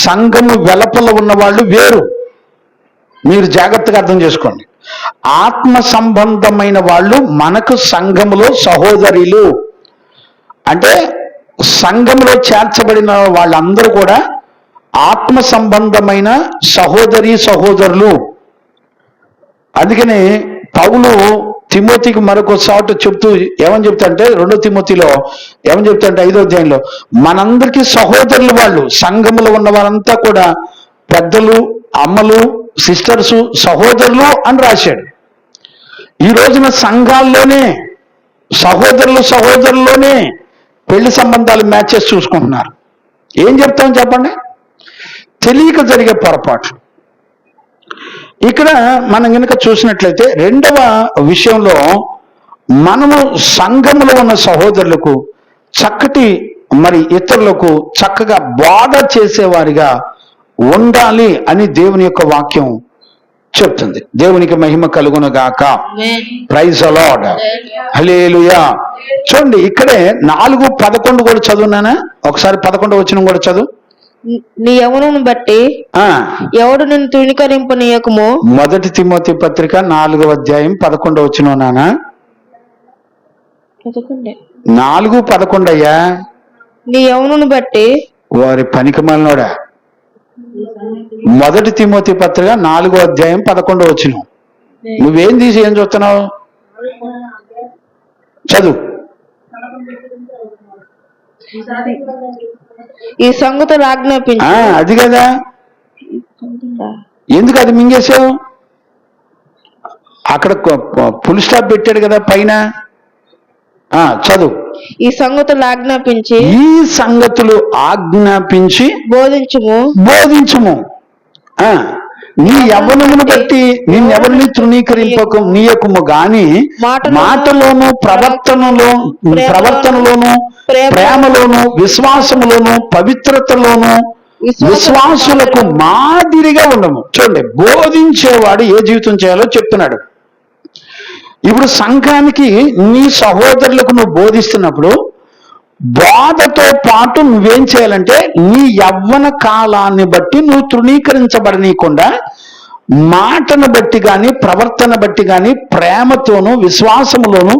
సంఘము వెలపల ఉన్న వాళ్ళు వేరు. మీరు జాగ్రత్తగా అర్థం చేసుకోండి. ఆత్మ సంబంధమైన వాళ్ళు మనకు సంఘములో సహోదరులు. అంటే సంఘములో చేర్చబడిన వాళ్ళందరూ కూడా ఆత్మ సంబంధమైన సహోదరులు. అందుకని పౌలు తిమోతికి మరొక చోట చెప్తూ ఏమని చెప్తాంటే, 2 తిమోతిలో ఏమని చెప్తాంటే 5వ అధ్యాయంలో, మనందరికీ సహోదరులు వాళ్ళు. సంఘములో ఉన్న వారంతా కూడా పెద్దలు, అమ్మలు, సిస్టర్సు, సహోదరులు అని రాశాడు. ఈ రోజున సంఘాల్లోనే సహోదరుల్లోనే పెళ్లి సంబంధాలు మ్యాచెస్ చూసుకుంటున్నారు. ఏం చెప్తాం చెప్పండి? తెలియక జరిగే పొరపాట్లు. ఇక్కడ మనం కనుక చూసినట్లయితే, రెండవ విషయంలో మనము సంఘములో ఉన్న సహోదరులకు చక్కటి, మరి ఇతరులకు చక్కగా బోధ చేసేవారిగా ఉండాలి అని దేవుని యొక్క వాక్యం చెప్తుంది. దేవునికి మహిమ కలుగునుగాక. Praise the Lord. హల్లెలూయా. చూడండి, ఇక్కడే 4:11 కూడా చదువునానా. ఒకసారి 11వ వచనం కూడా చదువు. నీ యవ్వనమును బట్టి ఎవడు నిన్ను తృణీకరింపనీయకుము. 1 తిమోతి పత్రిక 4వ అధ్యాయం 11వ వచనం నానా. 4:11 అయ్యా. నీ యవ్వనమును బట్టి. వారి పనికిమాలినోడా. 1 తిమోతి పత్రిక 4వ అధ్యాయం 11వ వచనం. నువ్వేం తీసి ఏం చూస్తున్నావు? చదువు. ఈ సంగతులు ఆజ్ఞాపించు. అది కదా. ఎందుకు అది మింగేశావు? అక్కడ ఫుల్ స్టాప్ పెట్టాడు కదా పైన. చదువు. ఈ సంగతులు ఆజ్ఞాపించి. ఈ సంగతులు ఆజ్ఞాపించి బోధించుము. నీ యవ్వనమును బట్టి నిన్నెవరిని తృణీకరింపనీయకుము గాని మాటలోను, ప్రవర్తనలోను, ప్రేమలోను, విశ్వాసములోను, పవిత్రతలోను విశ్వాసులకు మాదిరిగా ఉండము. చూడండి, బోధించేవాడు ఏ జీవితం చేయాలో చెప్తున్నాడు. ఇప్పుడు సంఘానికి నీ సహోదరులకు నువ్వు బోధిస్తున్నప్పుడు బోధతో పాటు నువ్వేం చేయాలంటే, నీ యవ్వన కాలాన్ని బట్టి నువ్వు తృణీకరించబడనీయకుండా మాటను బట్టి కానీ, ప్రవర్తన బట్టి కానీ, ప్రేమతోనూ, విశ్వాసములోను,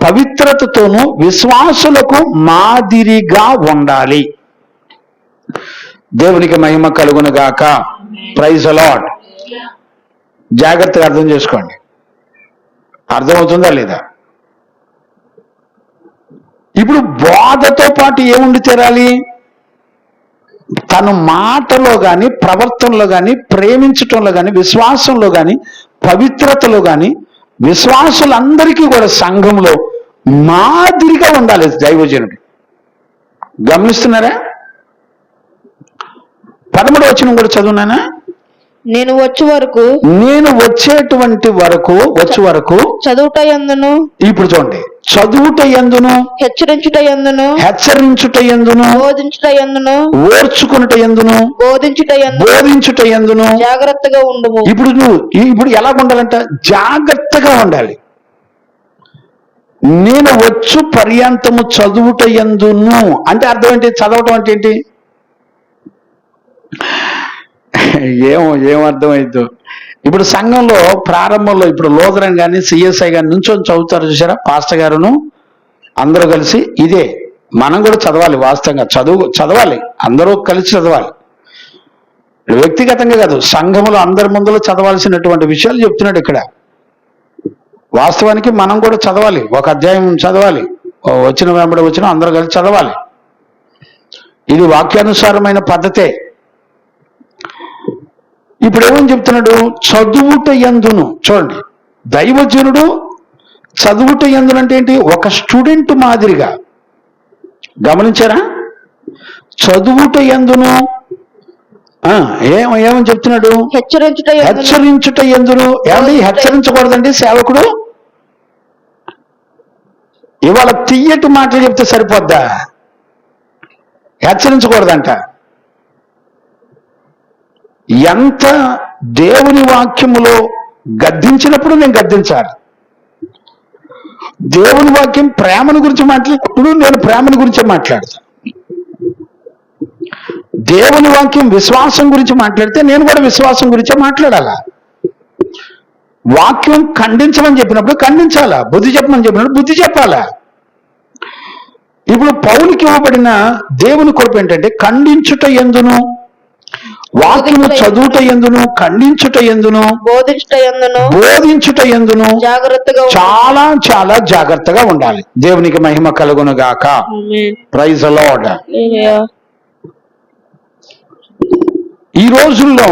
పవిత్రతతోనూ విశ్వాసులకు మాదిరిగా ఉండాలి. దేవునికి మహిమ కలుగునుగాక. Praise the lord. జాగ్రత్తగా అర్థం చేసుకోండి. అర్థమవుతుందా లేదా? ఇప్పుడు బోధతో పాటు ఏముండి తీరాలి? తన మాటలో కానీ, ప్రవర్తనలో కానీ, ప్రేమించటంలో కానీ, విశ్వాసంలో కానీ, పవిత్రతలో కానీ విశ్వాసులందరికీ కూడా సంఘంలో మాదిరిగా ఉండాలి దైవజనుడు. గమనిస్తున్నారా? 13వ వచనం కూడా చదువునానా? నేను వచ్చే వరకు వచ్చే వరకు చదువుట యందును, ఇప్పుడు చూడండి, చదువుట యందును, హెచ్చరించుట యందును, బోధించుట యందును, ఓర్చుకునుట యందును, బోధించుట యందును జాగ్రత్తగా ఉండుము. ఇప్పుడు ఎలా ఉండాలంట? జాగ్రత్తగా ఉండాలి. నేను వచ్చు పర్యంతము చదువుట యందును అంటే అర్థం ఏంటి? చదవటం అంటే ఏంటి? ఏమర్థమైందో. ఇప్పుడు సంఘంలో ప్రారంభంలో ఇప్పుడు లోదరన్ కానీ సిఎస్ఐ కానీ నుంచొని చదువుతారు చూసారా, పాస్టర్ గారును అందరూ కలిసి. ఇదే మనం కూడా చదవాలి. వాస్తవంగా చదవాలి, అందరూ కలిసి చదవాలి. వ్యక్తిగతంగా కాదు, సంఘములో అందరి ముందులో చదవాల్సినటువంటి విషయాలు చెప్తున్నాడు ఇక్కడ. వాస్తవానికి మనం కూడా చదవాలి, ఒక అధ్యాయం చదవాలి, వచ్చిన వెంబడి వచ్చిన అందరూ కలిసి చదవాలి. ఇది వాక్యానుసారమైన పద్ధతే. ఇప్పుడు ఏమని చెప్తున్నాడు? చదువుట యందును. చూడండి, దైవజనుడు చదువుట యందును అంటే ఏంటి? ఒక స్టూడెంట్ మాదిరిగా. గమనించారా? చదువుట యందును ఏమని చెప్తున్నాడు? హెచ్చరించుట యందును. ఏమండి హెచ్చరించకూడదండి సేవకుడు? ఇవాళ తియ్యటి మాటలు చెప్తే సరిపోద్దా? హెచ్చరించకూడదంట. ఎంత దేవుని వాక్యములో గద్దించినప్పుడు నేను గద్దించాలి. దేవుని వాక్యం ప్రేమను గురించి మాట్లాడినప్పుడు నేను ప్రేమను గురించే మాట్లాడతాను. దేవుని వాక్యం విశ్వాసం గురించి మాట్లాడితే నేను కూడా విశ్వాసం గురించే మాట్లాడాలా. వాక్యం ఖండించమని చెప్పినప్పుడు ఖండించాలా, బుద్ధి చెప్పమని చెప్పినప్పుడు బుద్ధి చెప్పాలా. ఇప్పుడు పౌలుకి ఇవ్వబడిన దేవుని కృప ఏంటంటే ఖండించుట యందును, వాక్యము చదువుట యందును, ఖండించుట యందును, బోధించుట యందును చాలా చాలా జాగ్రత్తగా ఉండాలి. దేవునికి మహిమ కలుగును గాక. Praise the lord. ఈ రోజుల్లో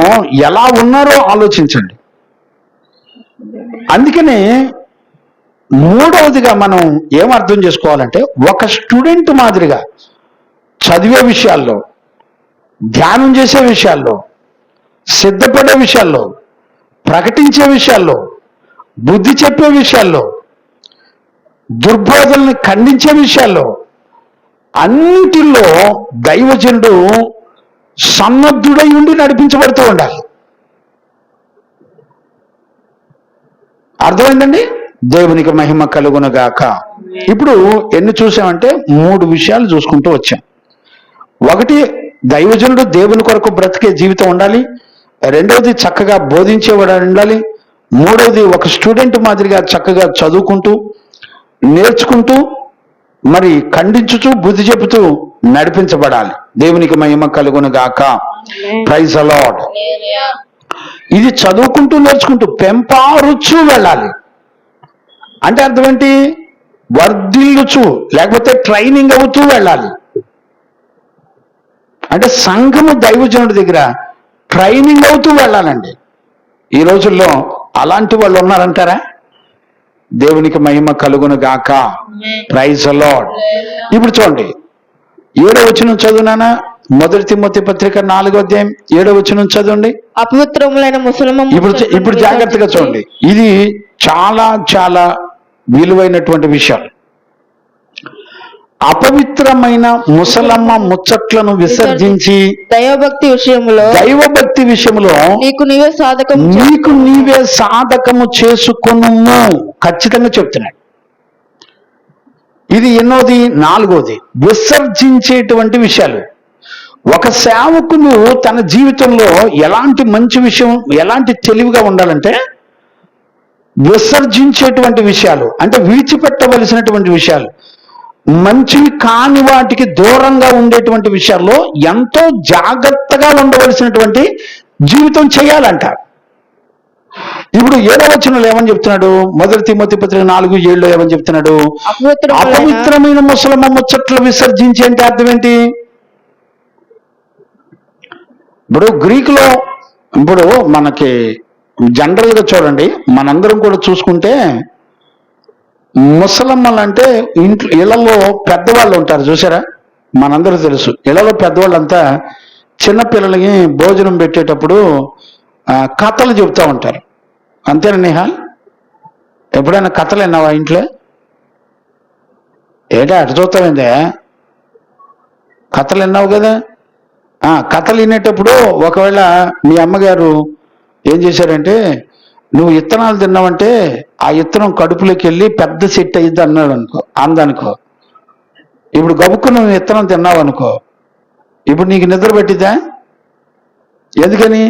ఎలా ఉన్నారో ఆలోచించండి. అందుకనే మూడవదిగా మనం ఏం అర్థం చేసుకోవాలంటే, ఒక స్టూడెంట్ మాదిరిగా చదివే విషయాల్లో, ధ్యానం చేసే విషయాల్లో, సిద్ధపడే విషయాల్లో, ప్రకటించే విషయాల్లో, బుద్ధి చెప్పే విషయాల్లో, దుర్బోధనల్ని ఖండించే విషయాల్లో, అన్నిటిలో దైవజనుడు సన్నద్ధుడై ఉండి నడిపించబడుతూ ఉండాలి. అర్థమైందండి? దేవునికి మహిమ కలుగునుగాక. ఇప్పుడు ఎన్ని చూసామంటే 3 విషయాలు చూసుకుంటూ వచ్చాం. ఒకటి, దైవజనుడు దేవుని కొరకు బ్రతికే జీవితం ఉండాలి. రెండవది, చక్కగా బోధించేవాడు ఉండాలి. మూడవది, ఒక స్టూడెంట్ మాదిరిగా చక్కగా చదువుకుంటూ నేర్చుకుంటూ మరి ఖండించుతూ బుద్ధి చెబుతూ నడిపించబడాలి. దేవునికి మహిమ కలుగును గాక. Praise the lord. ఇది చదువుకుంటూ నేర్చుకుంటూ పెంపారుచు వెళ్ళాలి. అంటే అర్థం ఏంటి? వర్ధిల్లుచు, లేకపోతే ట్రైనింగ్ అవుతూ వెళ్ళాలి. అంటే సంఘము దైవజనుడి దగ్గర ట్రైనింగ్ అవుతూ వెళ్ళాలండి. ఈ రోజుల్లో అలాంటి వాళ్ళు ఉన్నారంటారా? దేవునికి మహిమ కలుగును గాక. Praise the lord. ఇప్పుడు చూడండి, 7వ వచనం చదువునానా? 1 తిమోతి పత్రిక 4వ అధ్యాయం 7వ వచనం చదవండి. అపవిత్రములైన ముసలమ్మ. ఇప్పుడు జాగ్రత్తగా చూడండి, ఇది చాలా చాలా విలువైనటువంటి విషయాలు. అపవిత్రమైన ముసలమ్మ ముచ్చట్లను విసర్జించి దైవభక్తి విషయంలో నీకు నీవే సాధకము చేసుకొనుము. ఖచ్చితంగా చెప్తున్నాడు. ఇది ఎన్నోది? 4వది. విసర్జించేటువంటి విషయాలు. ఒక సేవకుడు తన జీవితంలో ఎలాంటి మంచి విషయం, ఎలాంటి తెలివిగా ఉండాలంటే, విసర్జించేటువంటి విషయాలు అంటే విడిచిపెట్టవలసినటువంటి విషయాలు, మంచివి కాని వాటికి దూరంగా ఉండేటువంటి విషయాల్లో ఎంతో జాగ్రత్తగా ఉండవలసినటువంటి జీవితం చేయాలంట. ఇప్పుడు 7వ వచనంలో ఏమని చెప్తున్నాడు? 1 తిమోతి పత్రిక 4:7 ఏమని చెప్తున్నాడు? అపవిత్రమైన ముసలమ్మ ముచ్చట్లు విసర్జించి అంటే అర్థం ఏంటి? ఇప్పుడు గ్రీకులో, ఇప్పుడు మనకి జనరల్గా చూడండి, మనందరం కూడా చూసుకుంటే ముసలమ్మలు అంటే ఇళ్లలో పెద్దవాళ్ళు ఉంటారు చూసారా? మనందరూ తెలుసు. ఇళ్ళలో పెద్దవాళ్ళంతా చిన్నపిల్లలకి భోజనం పెట్టేటప్పుడు కథలు చెబుతూ ఉంటారు. అంతేనా నేహాల్? ఎప్పుడైనా కథలు విన్నావా ఇంట్లో? ఏంటో అటు చూస్తామైందే, కథలు విన్నావు కదా. కథలు వినేటప్పుడు ఒకవేళ మీ అమ్మగారు ఏం చేశారంటే, నువ్వు ఇత్తనాలు తిన్నావంటే ఆ ఇత్తనం కడుపులోకి వెళ్ళి పెద్ద సెట్ అయ్యిద్ది అన్నాడు అనుకో, అందనుకో. ఇప్పుడు గబుక్కు నువ్వు ఇత్తనం తిన్నావు అనుకో, ఇప్పుడు నీకు నిద్ర పెట్టిద్దా? ఎందుకని?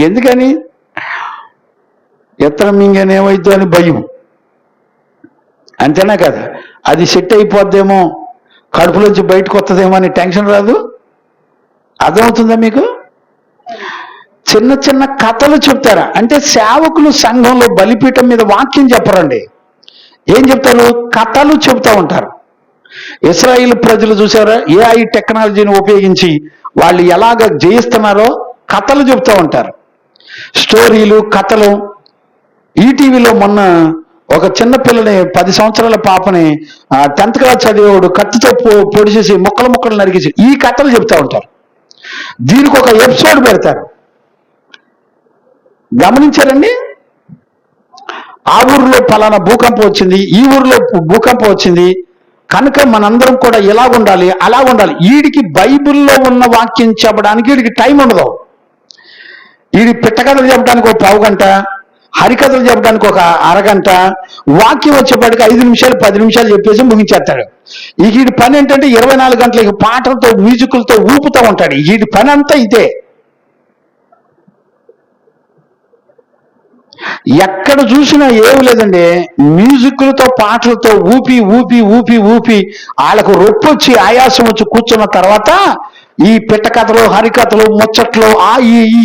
ఎందుకని? ఇత్తనం మింగేనేమైద్దో అని భయం. అంతేనా కదా? అది సెట్ అయిపోద్దేమో, కడుపులోంచి బయటకు వస్తుందేమో అని టెన్షన్ రాదు? అర్థమవుతుందా మీకు? చిన్న చిన్న కథలు చెప్తారా అంటే సేవకులు సంఘంలో బలిపీఠం మీద వాక్యం చెప్పరండి. ఏం చెప్తారు? కథలు చెప్తా ఉంటారు. ఇశ్రాయేలు ప్రజలు చూసారా, ఏఐ టెక్నాలజీని ఉపయోగించి వాళ్ళు ఎలాగ జయిస్తున్నారో కథలు చెప్తూ ఉంటారు. స్టోరీలు, కథలు. ఈటీవీలో మొన్న ఒక చిన్న పిల్లని 10 సంవత్సరాల పాపని 10th క్లాస్ చదివేవాడు కత్తితో పొడి చేసి ముక్కలు నరికేసి ఈ కథలు చెప్తా ఉంటారు. దీనికి ఒక ఎపిసోడ్ పెడతారు. గమనించారండి? ఆ ఊరిలో ఫలానా భూకంపం వచ్చింది, ఈ ఊరిలో భూకంపం వచ్చింది కనుక మనందరం కూడా ఎలా ఉండాలి, అలా ఉండాలి. వీడికి బైబిల్లో ఉన్న వాక్యం చెప్పడానికి వీడికి టైం ఉండదు. వీడి పిట్టకథలు చెప్పడానికి ఒక పావు గంట, హరికథలు చెప్పడానికి ఒక అరగంట, వాక్యం వచ్చేప్పటికి 5 నిమిషాలు 10 నిమిషాలు చెప్పేసి ముగించేస్తాడు. వీడి పని ఏంటంటే 24 గంటలకి పాటలతో మ్యూజిక్లతో ఊపుతూ ఉంటాడు. వీడి పని అంతా ఇదే. ఎక్కడ చూసినా ఏమి లేదండి, మ్యూజిక్లతో పాటలతో ఊపి ఊపి ఊపి ఊపి వాళ్ళకు రొప్పి వచ్చి ఆయాసం వచ్చి కూర్చున్న తర్వాత ఈ పిట్ట కథలు, హరికథలు, ముచ్చట్లు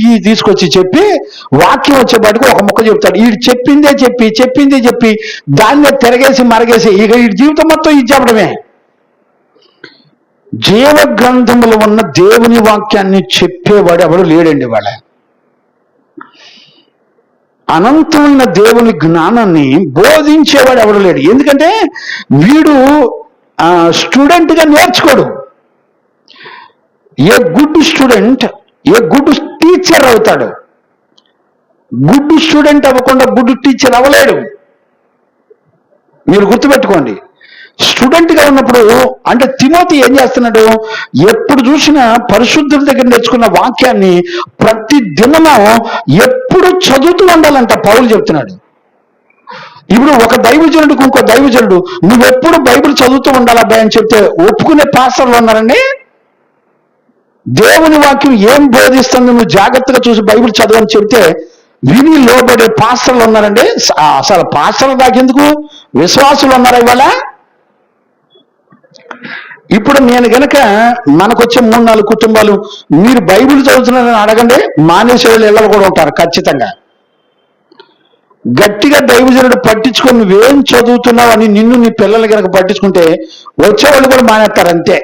ఈ తీసుకొచ్చి చెప్పి వాక్యం వచ్చేపాటికి ఒక ముక్క చెప్తాడు. వీడు చెప్పిందే చెప్పి దాన్నే తిరగేసి మరగేసి ఇక ఈ జీవితం మొత్తం ఇది చెప్పడమే. జీవ గ్రంథములు ఉన్న దేవుని వాక్యాన్ని చెప్పేవాడు ఎవడు లేడండి. వాళ్ళ అనంతమైన దేవుని జ్ఞానాన్ని బోధించేవాడు ఎవడు లేడు. ఎందుకంటే వీడు స్టూడెంట్గా నేర్చుకోడు. A good student a good teacher అవుతాడు. గుడ్ స్టూడెంట్ అవ్వకుండా గుడ్ టీచర్ అవ్వలేడు. మీరు గుర్తుపెట్టుకోండి. స్టూడెంట్గా ఉన్నప్పుడు అంటే తిమోతి ఏం చేస్తున్నాడు, ఎప్పుడు చూసినా పరిశుద్ధుల దగ్గర నేర్చుకున్న వాక్యాన్ని ప్రతి దినము ఎప్పుడు చదువుతూ ఉండాలంట పౌలు చెప్తున్నాడు. ఇప్పుడు ఒక దైవజనుడికి ఇంకో దైవజనుడు నువ్వెప్పుడు బైబిల్ చదువుతూ ఉండాలా అబ్బాయి అని చెప్తే ఒప్పుకునే పాస్టర్లు ఉన్నారండి. దేవుని వాక్యం ఏం బోధిస్తుంది నువ్వు జాగ్రత్తగా చూసి బైబిల్ చదవని చెప్తే విని లోబడే పాస్టర్లు ఉన్నారండి. అసలు పాస్టర్లు దాకెందుకు, విశ్వాసులు ఉన్నారా ఇవాళ? ఇప్పుడు నేను గనక మనకొచ్చే 3-4 కుటుంబాలు మీరు బైబిల్ చదువుతున్నారని అడగండి, మానేసే వాళ్ళు ఇళ్ళలో కూడా ఉంటారు ఖచ్చితంగా. గట్టిగా దైవజనుడు పట్టించుకొని నువ్వేం చదువుతున్నావు అని నిన్ను నీ పిల్లలు కనుక పట్టించుకుంటే వచ్చేవాళ్ళు కూడా మానేస్తారు అంతే.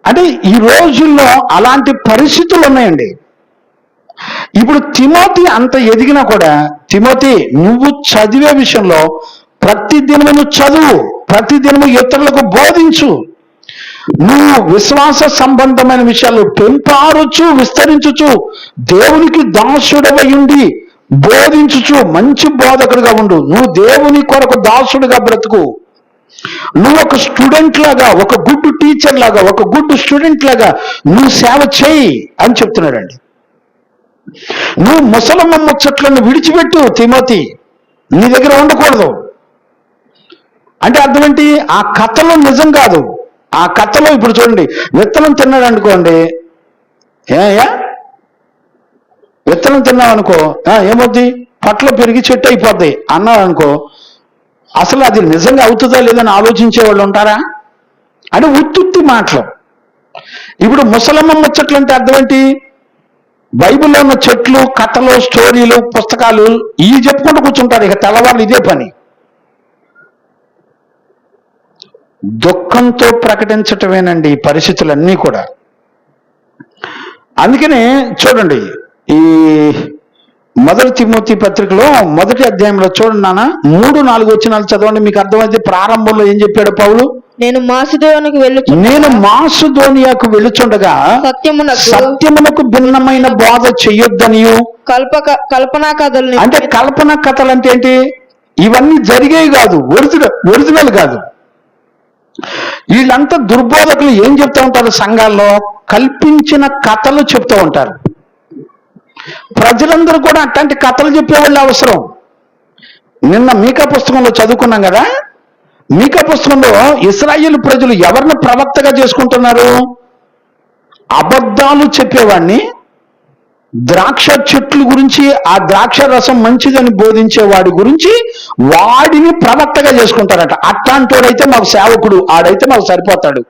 అంటే ఈ రోజుల్లో అలాంటి పరిస్థితులు ఉన్నాయండి. ఇప్పుడు తిమోతి అంత ఎదిగినా కూడా, తిమోతి నువ్వు చదివే విషయంలో ప్రతిదినము నువ్వు చదువు, ప్రతిదినము ఇతరులకు బోధించు. నువ్వు విశ్వాస సంబంధమైన విషయాలు పెంపారుచు విస్తరించుచు దేవునికి దాసుడవై ఉండి బోధించుచు మంచి బోధకుడుగా ఉండు. నువ్వు దేవుని కొరకు దాసుడుగా బ్రతుకు. నువ్వు ఒక స్టూడెంట్ లాగా, ఒక గుడ్ టీచర్ లాగా, ఒక గుడ్ స్టూడెంట్ లాగా నువ్వు సేవ చేయి అని చెప్తున్నాడండి. నువ్వు ముసలమ్మ ముచ్చట్లను విడిచిపెట్టు తిమోతి, నీ దగ్గర ఉండకూడదు. అంటే అర్థం ఏంటి? ఆ కథలో నిజం కాదు. ఆ కథలో ఇప్పుడు చూడండి, విత్తనం తిన్నాడు అనుకోండి, విత్తనం తిన్నావు అనుకో ఏమవుద్ది, పట్ల పెరిగి చెట్టు అయిపోద్ది అన్నాడు అనుకో, అసలు అది నిజంగా అవుతుందా లేదని ఆలోచించే వాళ్ళు ఉంటారా? అంటే ఉత్తుత్తి మాటలు. ఇప్పుడు ముసలమ్మ ముచ్చట్లు అంటే అర్థం ఏంటి? బైబిల్లో ఉన్న చెట్లు, కథలు, స్టోరీలు, పుస్తకాలు ఇవి చెప్పుకుంటూ కూర్చుంటారు. ఇక తెల్లవాళ్ళు ఇదే పని. దుఃఖంతో ప్రకటించటమేనండి ఈ పరిస్థితులన్నీ కూడా. అందుకనే చూడండి, ఈ మొదటి తిమోతి పత్రికలో మొదటి అధ్యాయంలో చూడండి నాన్న 3-4 వచనాలు చదవండి, మీకు అర్థమైతే. ప్రారంభంలో ఏం చెప్పాడు పౌలు? నేను మాసిదోనియాకు వెళ్ళుచుండగా సత్యమునకు భిన్నమైన బోధ చెయ్యొద్దనియు. కల్పనా కథలు అంటే కల్పన కథలు అంటే ఏంటి? ఇవన్నీ జరిగేవి కాదు, ఒరిజినల్ కాదు. వీళ్ళంతా దుర్బోధకులు ఏం చెప్తూ ఉంటారు సంఘాల్లో? కల్పించిన కథలు చెప్తూ ఉంటారు. ప్రజలందరూ కూడా అట్లాంటి కథలు చెప్పేవాళ్ళు అవసరం. నిన్న మీకా పుస్తకంలో చదువుకున్నాం కదా, మీకా పుస్తకంలో ఇశ్రాయేలు ప్రజలు ఎవరిని ప్రవక్తగా చేసుకుంటున్నారు? అబద్ధాలు చెప్పేవాడిని, ద్రాక్ష చెట్ల గురించి, ఆ ద్రాక్ష రసం మంచిదని బోధించే వాడి గురించి వాడిని ప్రవక్తగా చేసుకుంటారట. అట్లాంటి వాడైతే మాకు సేవకుడు, ఆడైతే మాకు సరిపోతాడు.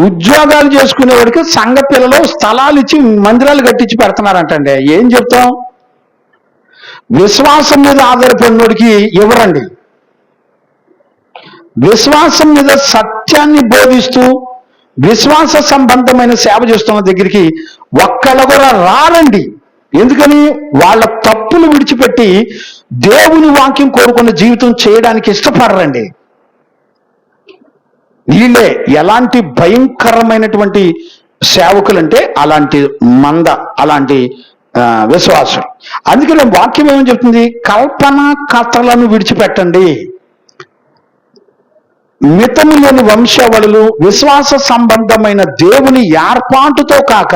ఉద్యోగాలు చేసుకునేవాడికి సంఘ పిల్లలు స్థలాలు ఇచ్చి మందిరాలు కట్టించి పెడుతున్నారంటండి. ఏం చెప్తాం? విశ్వాసం మీద ఆధారపడినోడికి ఎవరండి? విశ్వాసం మీద సత్యాన్ని బోధిస్తూ విశ్వాస సంబంధమైన సేవ చేస్తున్న దగ్గరికి ఒక్కళ్ళు కూడా రారండి. ఎందుకని? వాళ్ళ తప్పులు విడిచిపెట్టి దేవుని వాక్యం కోరుకున్న జీవితం చేయడానికి ఇష్టపడరండి. వీళ్ళే ఎలాంటి భయంకరమైనటువంటి సేవకులంటే అలాంటి మంద, అలాంటి విశ్వాసం. అందుకని వాక్యం ఏమని చెప్తుంది? కల్పన కథలను విడిచిపెట్టండి. మితము లేని వంశావళులు, విశ్వాస సంబంధమైన దేవుని ఏర్పాటుతో కాక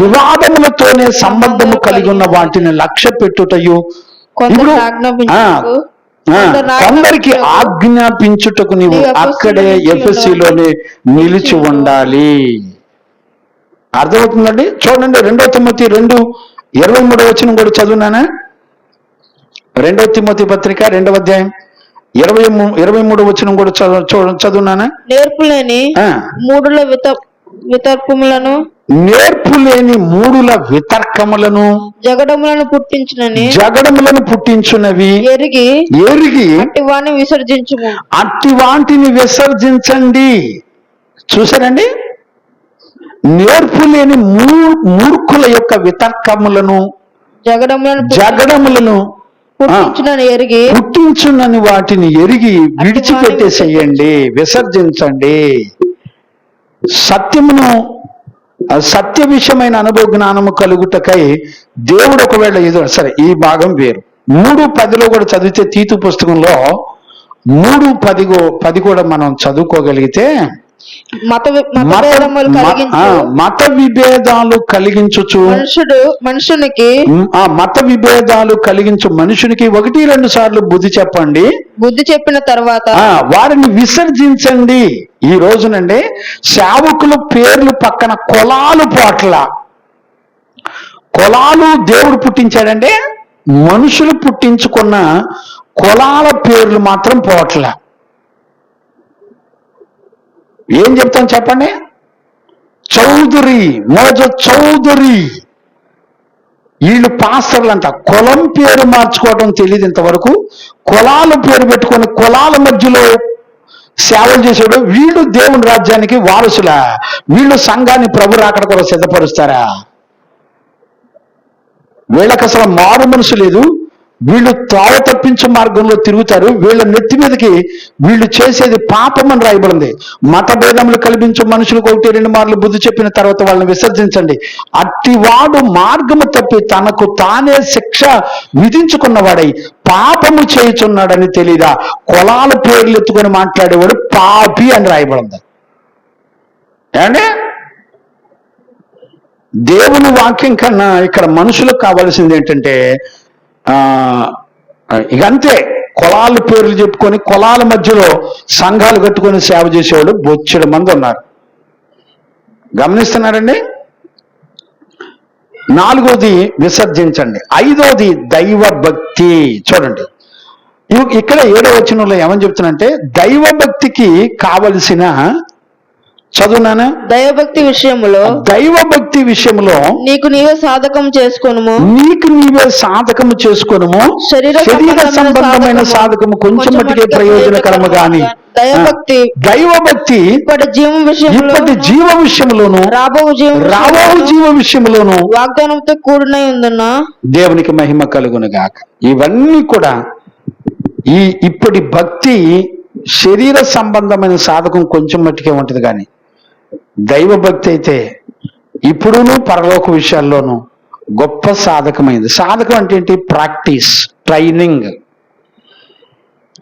వివాదములతోనే సంబంధము కలిగి ఉన్న వాటిని లక్ష్య పెట్టుటయు. ఇప్పుడు కొందరికి ఆజ్ఞాపించుటకు నీవు అక్కడే ఎఫెసీలోనే నిలిచి ఉండాలి. అర్థమవుతుందండి? చూడండి 2 తిమోతి 2:23 వచనం కూడా చదువునానా? 2 తిమోతి పత్రిక 2వ అధ్యాయం 23 వచనం కూడా చదువునానా? నేర్పులేని మూడుల వితర్కములను జగడములను పుట్టించునవి ఎరిగి అట్టి వాటిని విసర్జించండి. చూసారండి? నేర్పులేని మూర్ఖుల యొక్క వితర్కములను జగడములను పుట్టించునని వాటిని ఎరిగి విడిచిపెట్టేసేయండి, విసర్జించండి. సత్య విషయమైన అనుభవ జ్ఞానము కలుగుటకై దేవుడు ఒకవేళ ఏదో సరే, ఈ భాగం వేరు. 3:10 కూడా చదివితే, తీతు పుస్తకంలో 3:10 కూడా మనం చదువుకోగలిగితే, మత విభేదాలు కలిగించుచు మత విభేదాలు కలిగించు మనుషునికి 1-2 సార్లు బుద్ధి చెప్పండి. బుద్ధి చెప్పిన తర్వాత వారిని విసర్జించండి. ఈ రోజునండి సేవకుల పేర్లు పక్కన కులాలు పోట్ల. కులాలు దేవుడు పుట్టించాడంటే, మనుషులు పుట్టించుకున్న కులాల పేర్లు మాత్రం పోట్ల. ఏం చెప్తాం చెప్పండి? చౌదరి, మోజ చౌదరి, వీళ్ళు పాస్టర్లు అంట. కులం పేరు మార్చుకోవడం తెలియదు ఇంతవరకు. కులాల పేరు పెట్టుకొని కులాల మధ్యలో సేవలు చేసాడు. వీళ్ళు దేవుని రాజ్యానికి వారసులా? వీళ్ళు సంఘాన్ని ప్రభు రాకడ కూడా సిద్ధపరుస్తారా? వీళ్ళకి అసలు మారు మనసు లేదు. వీళ్ళు త్రోవ తప్పించే మార్గంలో తిరుగుతారు. వీళ్ళ నెత్తి మీదకి వీళ్ళు చేసేది పాపం అని రాయబడింది. మత భేదములు కల్పించే మనుషులకు 1-2 మార్లు బుద్ధి చెప్పిన తర్వాత వాళ్ళని విసర్జించండి. అట్టివాడు మార్గము తప్పి తనకు తానే శిక్ష విధించుకున్నవాడై పాపము చేయుచున్నాడని తెలీదా? కులాల పేర్లు ఎత్తుకొని మాట్లాడేవాడు పాపి అని రాయబడింది. ఏమంటే దేవుని వాక్యం కన్నా ఇక్కడ మనుషులకు కావాల్సింది ఏంటంటే, ఇక అంతే, కులాల పేర్లు చెప్పుకొని కులాల మధ్యలో సంఘాలు కట్టుకొని సేవ చేసేవాళ్ళు బొచ్చెడు మంది ఉన్నారు. గమనిస్తున్నారండి? 4వది విసర్జించండి. 5వది దైవ భక్తి. చూడండి ఇక్కడ 7వ వచనంలో ఏమని చెప్తున్నంటే, దైవ భక్తికి కావలసిన చదువునానా? దైవభక్తి విషయములో దైవభక్తి విషయంలో నీకు నీవే సాధకం చేసుకొనుము. నీకు నీవే సాధకము చేసుకొనుము. శరీర సంబంధమైన సాధకము కొంచెం మటుకే ప్రయోజనకరము గాని దైవభక్తి ఇప్పటి జీవ విషయంలోను రాబో జీవ విషయంలోను వాగ్దానంతో కూడినై ఉందన్న దేవునికి మహిమ కలుగును గాక. ఇవన్నీ కూడా ఇప్పటి భక్తి శరీర సంబంధమైన సాధకం కొంచెం మట్టుకే ఉంటది కానీ దైవభక్తి అయితే ఇప్పుడును పరలోక విషయాల్లోనూ గొప్ప సాధకమైంది. సాధకం అంటే ఏంటి? Practice, training.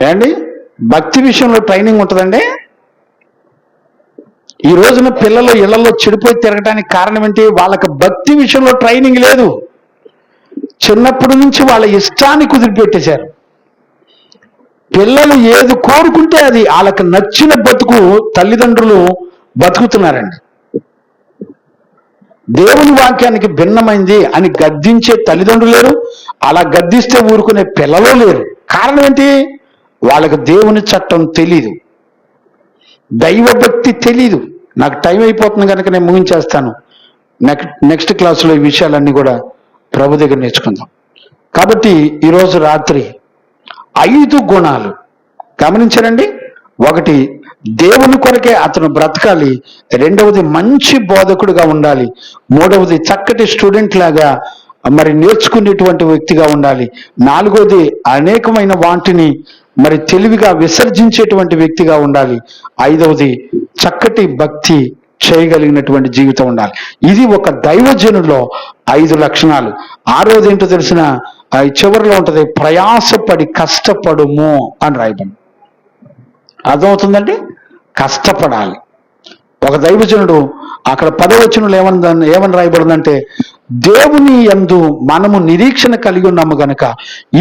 ఏండి భక్తి విషయంలో ట్రైనింగ్ ఉంటుందండి. ఈ రోజున పిల్లలు ఇళ్లలో చెడిపోయి తిరగడానికి కారణం ఏంటి? వాళ్ళకి భక్తి విషయంలో ట్రైనింగ్ లేదు. చిన్నప్పటి నుంచి వాళ్ళ ఇష్టాన్ని కుదిరిపెట్టేశారు. పిల్లలు ఏది కోరుకుంటే అది వాళ్ళకి నచ్చిన బతుకు తల్లిదండ్రులు బతుకుతున్నారండి. దేవుని వాక్యానికి భిన్నమైంది అని గద్దించే తల్లిదండ్రులు లేరు, అలా గద్దిస్తే ఊరుకునే పిల్లలు లేరు. కారణం ఏంటి? వాళ్ళకి దేవుని చట్టం తెలీదు, దైవభక్తి తెలీదు. నాకు టైం అయిపోతుంది కనుక నేను ముగించేస్తాను. నెక్స్ట్ క్లాసులో ఈ విషయాలన్నీ కూడా ప్రభు దగ్గర నేర్చుకుందాం. కాబట్టి ఈరోజు రాత్రి 5 గుణాలు గమనించారండి. 1, దేవుని కొరకే అతను బ్రతకాలి. 2వది, మంచి బోధకుడుగా ఉండాలి. 3వది, చక్కటి స్టూడెంట్ లాగా మరి నేర్చుకునేటువంటి వ్యక్తిగా ఉండాలి. 4వది, అనేకమైన వాటిని మరి తెలివిగా విసర్జించేటువంటి వ్యక్తిగా ఉండాలి. 5వది, చక్కటి భక్తి చేయగలిగినటువంటి జీవితం ఉండాలి. ఇది ఒక దైవజనులో 5 లక్షణాలు. 6వది ఏంటో తెలిసిన చివరిలో ఉంటది, ప్రయాసపడి కష్టపడుము అని రాయబడి. అర్థమవుతుందండి? కష్టపడాలి. ఒక దైవజనుడు అక్కడ 10వ వచనంలో ఏమని రాయబడిందంటే, దేవుని యందు మనము నిరీక్షణ కలిగి ఉన్నాము గనక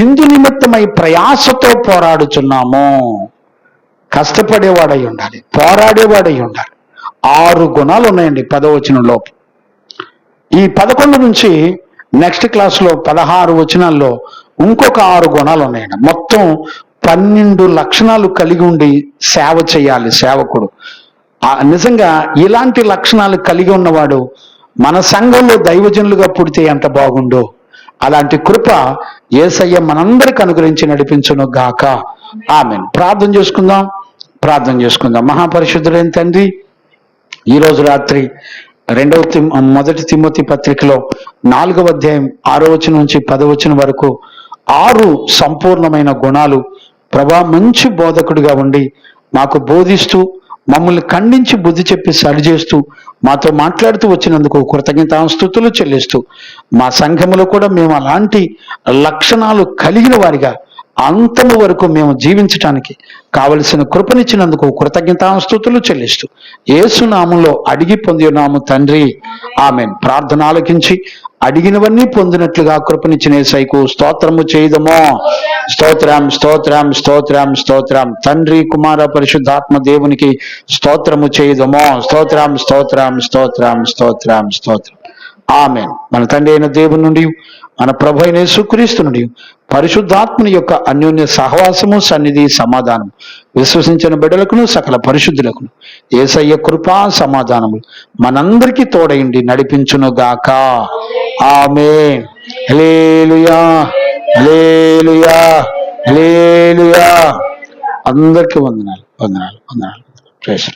ఇందు నిమిత్తమై ప్రయాసతో పోరాడుచున్నాము. కష్టపడేవాడై ఉండాలి, పోరాడేవాడై ఉండాలి. 6 గుణాలు ఉన్నాయండి 10వ వచనంలో. ఈ 11 నుంచి నెక్స్ట్ క్లాస్లో 16 వచనాల్లో ఇంకొక 6 గుణాలు ఉన్నాయండి. మొత్తం 12 లక్షణాలు కలిగి ఉండి సేవ చేయాలి సేవకుడు. నిజంగా ఇలాంటి లక్షణాలు కలిగి ఉన్నవాడు మన సంఘంలో దైవజనులుగా పుడితే ఎంత బాగుండో. అలాంటి కృప యేసయ్య మనందరికి అనుగ్రహించి నడిపించును గాక. ఆమేన్. ప్రార్థన చేసుకుందాం. మహాపరిశుద్ధుడైన తండ్రి, ఈరోజు రాత్రి 1 తిమోతి పత్రికలో 4వ అధ్యాయం 6వ వచనం నుంచి 10వ వచనం వరకు 6 సంపూర్ణమైన గుణాలు ప్రభా మంచి బోధకుడిగా ఉండి మాకు బోధిస్తూ మమ్మల్ని ఖండించి బుద్ధి చెప్పి సరిచేస్తూ మాతో మాట్లాడుతూ వచ్చినందుకు కృతజ్ఞతాస్తుతులు చెల్లిస్తూ మా సంఘములో కూడా మేము అలాంటి లక్షణాలు కలిగిన వారిగా అంతము వరకు మేము జీవించటానికి కావలసిన కృపనిచ్చినందుకు కృతజ్ఞతాస్తుతులు చెల్లిస్తూ యేసు నామములో అడిగి పొంది ఉన్నాము తండ్రి, ఆమేన్. ప్రార్థన ఆలకించి అడిగినవన్నీ పొందినట్లుగా కృపనిచ్చిన యేసయ్యకు స్తోత్రము చేయదమో. స్తోత్రం. తండ్రి, కుమార, పరిశుద్ధాత్మ దేవునికి స్తోత్రము చేయదమో. స్తోత్రం. ఆమేన్. మన తండ్రి అయిన దేవుని నుండి, మన ప్రభు అయిన యేసుక్రీస్తు నుండి, పరిశుద్ధాత్మని యొక్క అన్యోన్య సహవాసము, సన్నిధి, సమాధానం విశ్వసించిన బిడ్డలకును సకల పరిశుద్ధులకును యేసయ్య కృపా సమాధానములు మనందరికీ తోడైండి నడిపించును గాక. ఆమేన్. హల్లెలూయా. అందరికీ వందనాలు. ప్రైజ్.